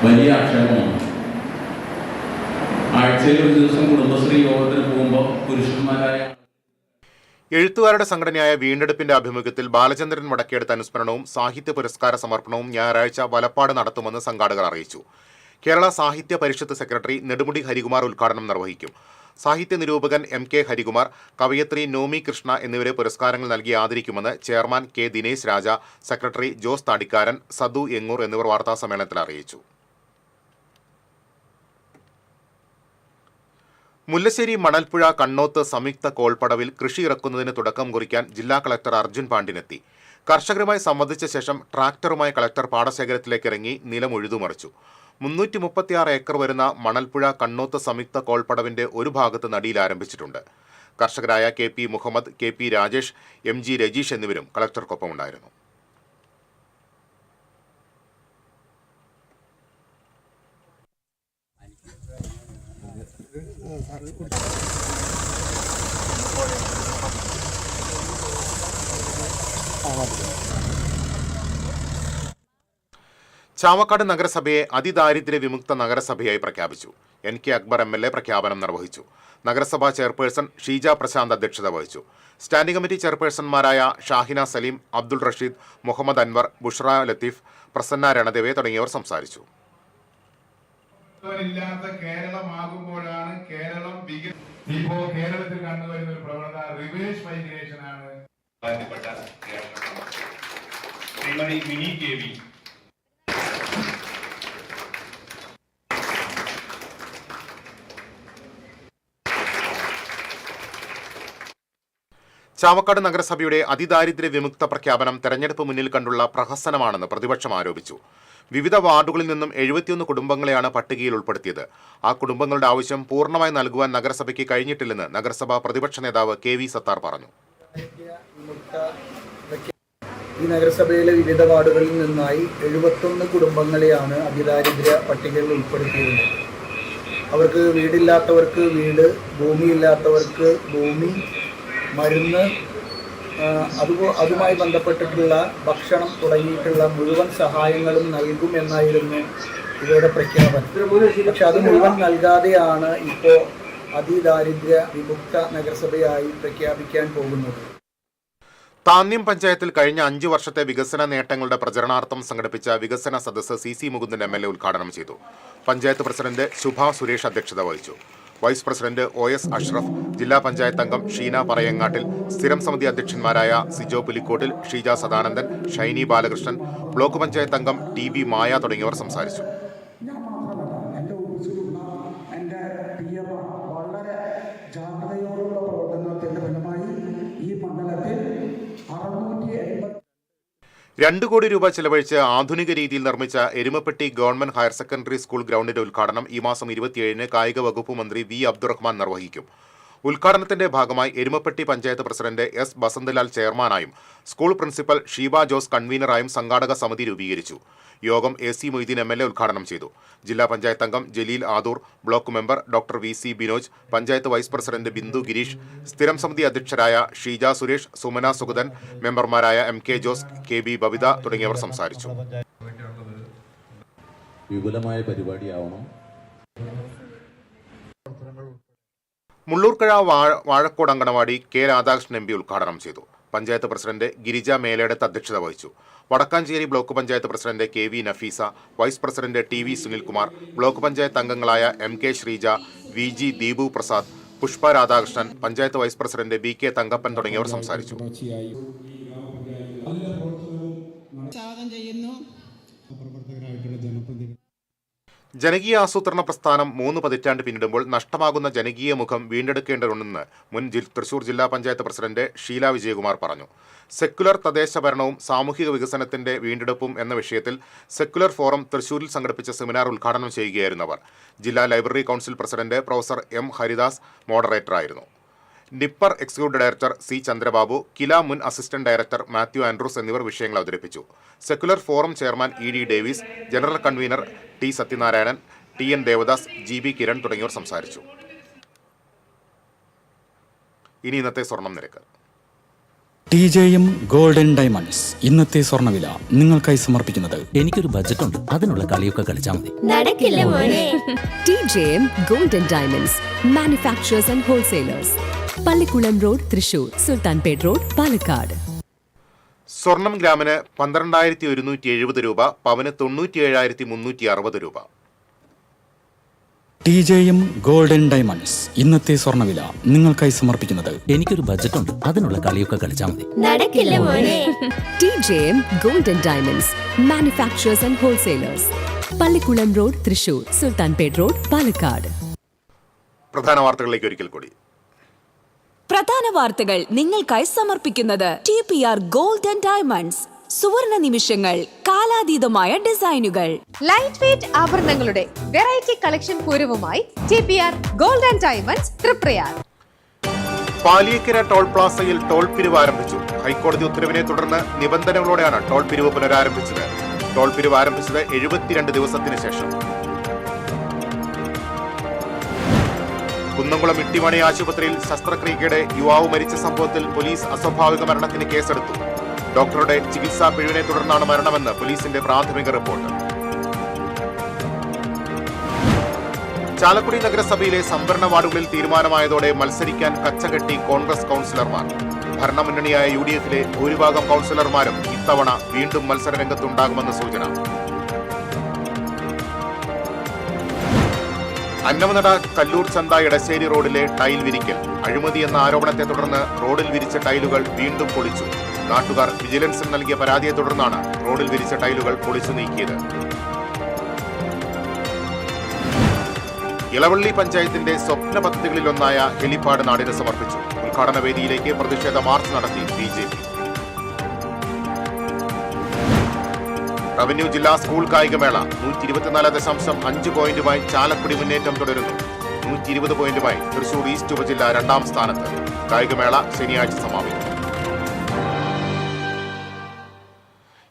വലിയ ആക്ഷേപമാണ്. ആഴ്ചയിൽ ഒരു ദിവസം കുടുംബശ്രീ യോഗത്തിന് പോകുമ്പോൾ പുരുഷന്മാരായ എഴുത്തുകാരുടെ സംഘടനയായ വീണ്ടെടുപ്പിന്റെ ആഭിമുഖ്യത്തിൽ ബാലചന്ദ്രൻ വടക്കേടുത്ത അനുസ്മരണവും സാഹിത്യ പുരസ്കാര സമർപ്പണവും ഞായറാഴ്ച വലപ്പാട് നടത്തുമെന്ന് സംഘാടകർ അറിയിച്ചു. കേരള സാഹിത്യ പരിഷത്ത് സെക്രട്ടറി നെടുമുടി ഹരികുമാർ ഉദ്ഘാടനം നിർവഹിക്കും. സാഹിത്യ നിരൂപകൻ MK ഹരികുമാർ, കവയത്രി നോമി കൃഷ്ണ എന്നിവരെ പുരസ്കാരങ്ങൾ നൽകി ആദരിക്കുമെന്ന് ചെയർമാൻ K ദിനേശ് രാജ, സെക്രട്ടറി ജോസ് താടിക്കാരൻ, സദു എങ്ങൂർ എന്നിവർ വാർത്താസമ്മേളനത്തിൽ അറിയിച്ചു. മുല്ലശ്ശേരി മണൽപ്പുഴ കണ്ണോത്ത് സംയുക്ത കോൾപ്പടവിൽ കൃഷി ഇറക്കുന്നതിന് തുടക്കം കുറിക്കാൻ ജില്ലാ കളക്ടർ അർജുൻ പാണ്ഡ്യനെത്തി. കർഷകരുമായി സംവദിച്ച ശേഷം ട്രാക്ടറുമായി കളക്ടർ പാടശേഖരത്തിലേക്ക് ഇറങ്ങി നിലം ഉഴുതുമറിച്ചു. 336 ഏക്കർ വരുന്ന മണൽപ്പുഴ കണ്ണോത്ത് സംയുക്ത കോൾപ്പടവിന്റെ ഒരു ഭാഗത്ത് നടിയിൽ ആരംഭിച്ചിട്ടുണ്ട്. കർഷകരായ KP Muhammad, KP Rajesh, MG Rajeesh എന്നിവരും കളക്ടർക്കൊപ്പമുണ്ടായിരുന്നു. ചാവക്കാട് നഗരസഭയെ അതിദാരിദ്ര്യ വിമുക്ത നഗരസഭയായി പ്രഖ്യാപിച്ചു. NK അക്ബർ MLA പ്രഖ്യാപനം നിർവഹിച്ചു. നഗരസഭാ ചെയർപേഴ്സൺ ഷീജ പ്രശാന്ത് അധ്യക്ഷത വഹിച്ചു. സ്റ്റാൻഡിംഗ് കമ്മിറ്റി ചെയർപേഴ്സൺമാരായ ഷാഹിന സലീം, അബ്ദുൾ റഷീദ്, മുഹമ്മദ് അൻവർ, ബുഷ്ര ലത്തീഫ്, പ്രസന്ന രണദേവെ തുടങ്ങിയവർ സംസാരിച്ചു. കേരളമാകുമ്പോഴാണ് കേരളം ഇപ്പോ കേരളത്തിൽ കണ്ടുവരുന്ന ഒരു പ്രവണത റിവേഴ്സ് മൈഗ്രേഷൻ ആണ്. ശ്രീമതി മിനി KV ചാവക്കാട് നഗരസഭയുടെ അതിദാരിദ്ര്യ വിമുക്ത പ്രഖ്യാപനം തെരഞ്ഞെടുപ്പ് മുന്നിൽ കണ്ടുള്ള പ്രഹസനമാണെന്ന് പ്രതിപക്ഷം ആരോപിച്ചു. വിവിധ വാർഡുകളിൽ നിന്നും 71 കുടുംബങ്ങളെയാണ് പട്ടികയിൽ ഉൾപ്പെടുത്തിയത്. ആ കുടുംബങ്ങളുടെ ആവശ്യം പൂർണ്ണമായി നൽകുവാൻ നഗരസഭയ്ക്ക് കഴിഞ്ഞിട്ടില്ലെന്ന് നഗരസഭാ പ്രതിപക്ഷ നേതാവ് KV സത്താർ പറഞ്ഞു. ഈ നഗരസഭയിലെ വിവിധ വാർഡുകളിൽ നിന്നായി 71 കുടുംബങ്ങളെയാണ് അതിദാരിദ്ര്യ പട്ടികയിൽ ഉൾപ്പെടുത്തിയിരുന്നത്. അവർക്ക് വീടില്ലാത്തവർക്ക് വീട്, ഭൂമിയില്ലാത്തവർക്ക് ഭൂമി, മരുന്ന്, അതുമായി ബന്ധപ്പെട്ടിട്ടുള്ള ഭക്ഷണം തുടങ്ങിയിട്ടുള്ള മുഴുവൻ സഹായങ്ങളും നൽകുമെന്നായിരുന്നു ഇവരുടെ പ്രഖ്യാപനം. പക്ഷെ അത് മുഴുവൻ നൽകാതെയാണ് ഇപ്പോൾ അതിദാരിദ്ര്യ വിമുക്ത നഗരസഭയായി പ്രഖ്യാപിക്കാൻ പോകുന്നത്. താന്യം പഞ്ചായത്തിൽ കഴിഞ്ഞ 5 വർഷത്തെ വികസന നേട്ടങ്ങളുടെ പ്രചരണാർത്ഥം സംഘടിപ്പിച്ച വികസന സദസ്സ് CC മുകുന്ദൻ MLA ഉദ്ഘാടനം ചെയ്തു. പഞ്ചായത്ത് പ്രസിഡന്റ് ശുഭ സുരേഷ് അധ്യക്ഷത വഹിച്ചു. വൈസ് പ്രസിഡന്റ് OS അഷ്റഫ്, ജില്ലാ പഞ്ചായത്ത് അംഗം ഷീന പറയങ്ങാട്ടിൽ, സ്ഥിരം സമിതി അധ്യക്ഷന്മാരായ സിജോ പുലിക്കോട്ടിൽ, ഷീജ സദാനന്ദൻ, ഷൈനി ബാലകൃഷ്ണൻ, ബ്ലോക്ക് പഞ്ചായത്ത് അംഗം TB മായ തുടങ്ങിയവർ സംസാരിച്ചു. $2 കോടി ചെലവഴിച്ച് ആധുനിക രീതിയിൽ നിർമ്മിച്ച Erumapetty government higher secondary school ഗ്രൗണ്ടിന്റെ ഉദ്ഘാടനം ഈ മാസം 27-ന് കായിക വകുപ്പ് മന്ത്രി V. അബ്ദുറഹ്മാൻ നിർവഹിക്കും. ഉദ്ഘാടനത്തിന്റെ ഭാഗമായി എരുമപ്പെട്ടി പഞ്ചായത്ത് പ്രസിഡന്റ് S. ബസന്തലാൽ ചെയർമാനായും സ്കൂൾ പ്രിൻസിപ്പൽ ഷീബ ജോസ് കൺവീനറായും സംഘാടക സമിതി രൂപീകരിച്ചു. യോഗം AC മൊയ്തീൻ MLA ഉദ്ഘാടനം ചെയ്തു. ജില്ലാ പഞ്ചായത്ത് അംഗം Jaleel Adoor, block member doctor VC Binoj, panchayat vice president Bindu Girish, സ്ഥിരം സമിതി അധ്യക്ഷരായ ഷീജ സുരേഷ്, സുമന സുഗതൻ, മെമ്പർമാരായ MK ജോസ്, KB ബബിത തുടങ്ങിയവർ സംസാരിച്ചു. വിപുലമായ പരിപാടിയാവണം. മുള്ളൂർക്കഴ വാഴക്കോട് അങ്കണവാടി K. രാധാകൃഷ്ണൻ MP ഉദ്ഘാടനം ചെയ്തു. പഞ്ചായത്ത് പ്രസിഡന്റ് ഗിരിജ മേലേടത്ത് അധ്യക്ഷത വഹിച്ചു. Wadakkanchery block panchayat president KV Nafeesa, vice president TV Sunilkumar, block panchayat അംഗങ്ങളായ MK Sreeja, VG Deepu Prasad, Pushpa Radhakrishnan, panchayat vice president BK Thankappan തുടങ്ങിയവർ സംസാരിച്ചു. ജനകീയ ആസൂത്രണ പ്രസ്ഥാനം 3 പതിറ്റാണ്ട് പിന്നിടുമ്പോൾ നഷ്ടമാകുന്ന ജനകീയ മുഖം വീണ്ടെടുക്കേണ്ടതുണ്ടെന്ന് മുൻ തൃശൂർ ജില്ലാ പഞ്ചായത്ത് പ്രസിഡന്റ് ഷീല വിജയകുമാർ പറഞ്ഞു. സെക്കുലർ തദ്ദേശ ഭരണവും സാമൂഹിക വികസനത്തിന്റെ വീണ്ടെടുപ്പും എന്ന വിഷയത്തിൽ സെക്കുലർ ഫോറം തൃശൂരിൽ സംഘടിപ്പിച്ച സെമിനാർ ഉദ്ഘാടനം ചെയ്യുകയായിരുന്നു അവർ. ജില്ലാ library council president professor M. Haridas മോഡറേറ്ററായിരുന്നു. നിപ്പർ executive director C. Chandrababu, KILA മുൻ അസിസ്റ്റന്റ് ഡയറക്ടർ മാത്യു ആൻഡ്രൂസ് എന്നിവർ വിഷയങ്ങൾ അവതരിപ്പിച്ചു. Secular forum chairman ED Davis, general convener T. Sathyanarayanan, TN Devadas, GB Kiran തുടങ്ങിയവർ സംസാരിച്ചു. ഇനി ഇന്നത്തെ സ്വർണം നിരക്ക്. TJM ഗോൾഡൻ ഡയമണ്ട്സ് ഇന്നത്തെ സ്വർണ്ണവില നിങ്ങൾക്കായി സമർപ്പിക്കുന്നത്. എനിക്കൊരു ബജറ്റ് ഉണ്ട്, അതിനുള്ള കളിയൊക്കെ കളിച്ചാൽ മതി. നടക്കില്ല മോനെ. TJM golden diamonds manufacturers and wholesalers, Pallikulam road, Thrissur, Sultanpet road, Palakkad. സ്വർണം ഗ്രാമിന് 12,170 രൂപ, പവന് 97,360 രൂപ. TJM ഗോൾഡൻ ഡയമണ്ട്സ് ഇന്നത്തെ സ്വർണ്ണവില നിങ്ങൾക്കായി സമർപ്പിക്കുന്നത്. എനിക്കൊരു ബജറ്റ് ഉണ്ട്, അതിനുള്ള കളിയൊക്കെ കളിച്ചാൽ മതി. നടക്കില്ല മോനെ. TJM golden diamonds manufacturers and wholesalers, Pallikulam road, Thrissur, Sultanpet road, Palakkad. പ്രധാന വാർത്തകളിലേക്ക് ഒരിക്കൽ കൂടി. പ്രധാന വാർത്തകൾ നിങ്ങൾക്കായി സമർപ്പിക്കുന്നത് TPR ഗോൾഡൻ ഡയമണ്ട്സ്. സുവർണ നിമിഷങ്ങൾ, കാലാതീതമായ ഡിസൈനുകൾ. ലൈറ്റ് വെയ്റ്റ് ആഭരണങ്ങളുടെ വെറൈറ്റി കളക്ഷൻ പൂരവുമായി TPR golden diamonds Triprayar. Paliyekkara toll പ്ലാസയിൽ ടോൾ പിരിവ് ആരംഭിച്ചു. ഹൈക്കോടതി ഉത്തരവിനെ തുടർന്ന് നിബന്ധനകളോടെയാണ് ടോൾ പിരിവ് പുനരാരംഭിച്ചത്. ടോൾ പിരിവ് ആരംഭിച്ചത് 72 ദിവസത്തിന് ശേഷം. കുന്നംകുളം ഇട്ടിമണി ആശുപത്രിയിൽ ശസ്ത്രക്രിയയ്ക്കിടെ യുവാവ് മരിച്ച സംഭവത്തിൽ പോലീസ് അസ്വാഭാവിക മരണത്തിന് കേസെടുത്തു. ഡോക്ടറുടെ ചികിത്സാ പിഴവിനെ തുടർന്നാണ് മരണമെന്ന് പോലീസിന്റെ പ്രാഥമിക റിപ്പോർട്ട്. ചാലക്കുടി നഗരസഭയിലെ സംവരണ വാർഡുകളിൽ തീരുമാനമായതോടെ മത്സരിക്കാൻ കച്ചകെട്ടി കോൺഗ്രസ് കൗൺസിലർമാർ. ഭരണമുന്നണിയായ UDF-ലെ ഭൂരിഭാഗം കൗൺസിലർമാരും ഇത്തവണ വീണ്ടും മത്സരരംഗത്തുണ്ടാകുമെന്ന് സൂചന. അന്നമനട കല്ലൂർ ചന്ത ഇടശ്ശേരി റോഡിലെ ടൈൽ വിരിക്കൽ അഴിമതി എന്ന ആരോപണത്തെ തുടർന്ന് റോഡിൽ വിരിച്ച ടൈലുകൾ വീണ്ടും പൊളിച്ചു. നാട്ടുകാർ വിജിലൻസിന് നൽകിയ പരാതിയെ തുടർന്നാണ് റോഡിൽ വിരിച്ച ടൈലുകൾ പൊളിച്ചു നീക്കിയത്. ഇളവള്ളി പഞ്ചായത്തിന്റെ സ്വപ്ന പദ്ധതികളിലൊന്നായ ഹെലിപാഡ് നാടിന് സമർപ്പിച്ചു. ഉദ്ഘാടന വേദിയിലേക്ക് പ്രതിഷേധ മാർച്ച് നടത്തി BJP. റവന്യൂ ജില്ലാ സ്കൂൾ കായികമേള 124.5 പോയിന്റുമായി ചാലക്കുടി മുന്നേറ്റം തുടരുന്നു. 120 പോയിന്റുമായി തൃശൂർ ഈസ്റ്റ് ഉപജില്ല 2ാം സ്ഥാനത്ത്. കായികമേള ശനിയാഴ്ച സമാപിക്കും.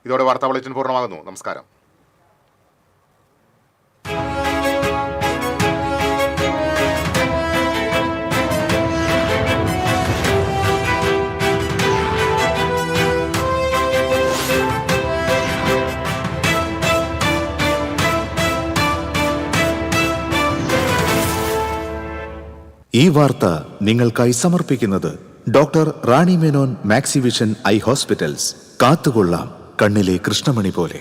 ഇതോടെ വാർത്താ ബുള്ളറ്റിൻ പൂർണ്ണമാകുന്നു. നമസ്കാരം. ഈ വാർത്ത നിങ്ങൾക്കായി സമർപ്പിക്കുന്നത് doctor Rani Menon Maxivision I hospitals. കാത്തുകൊള്ളാം കണ്ണിലെ കൃഷ്ണമണി പോലെ.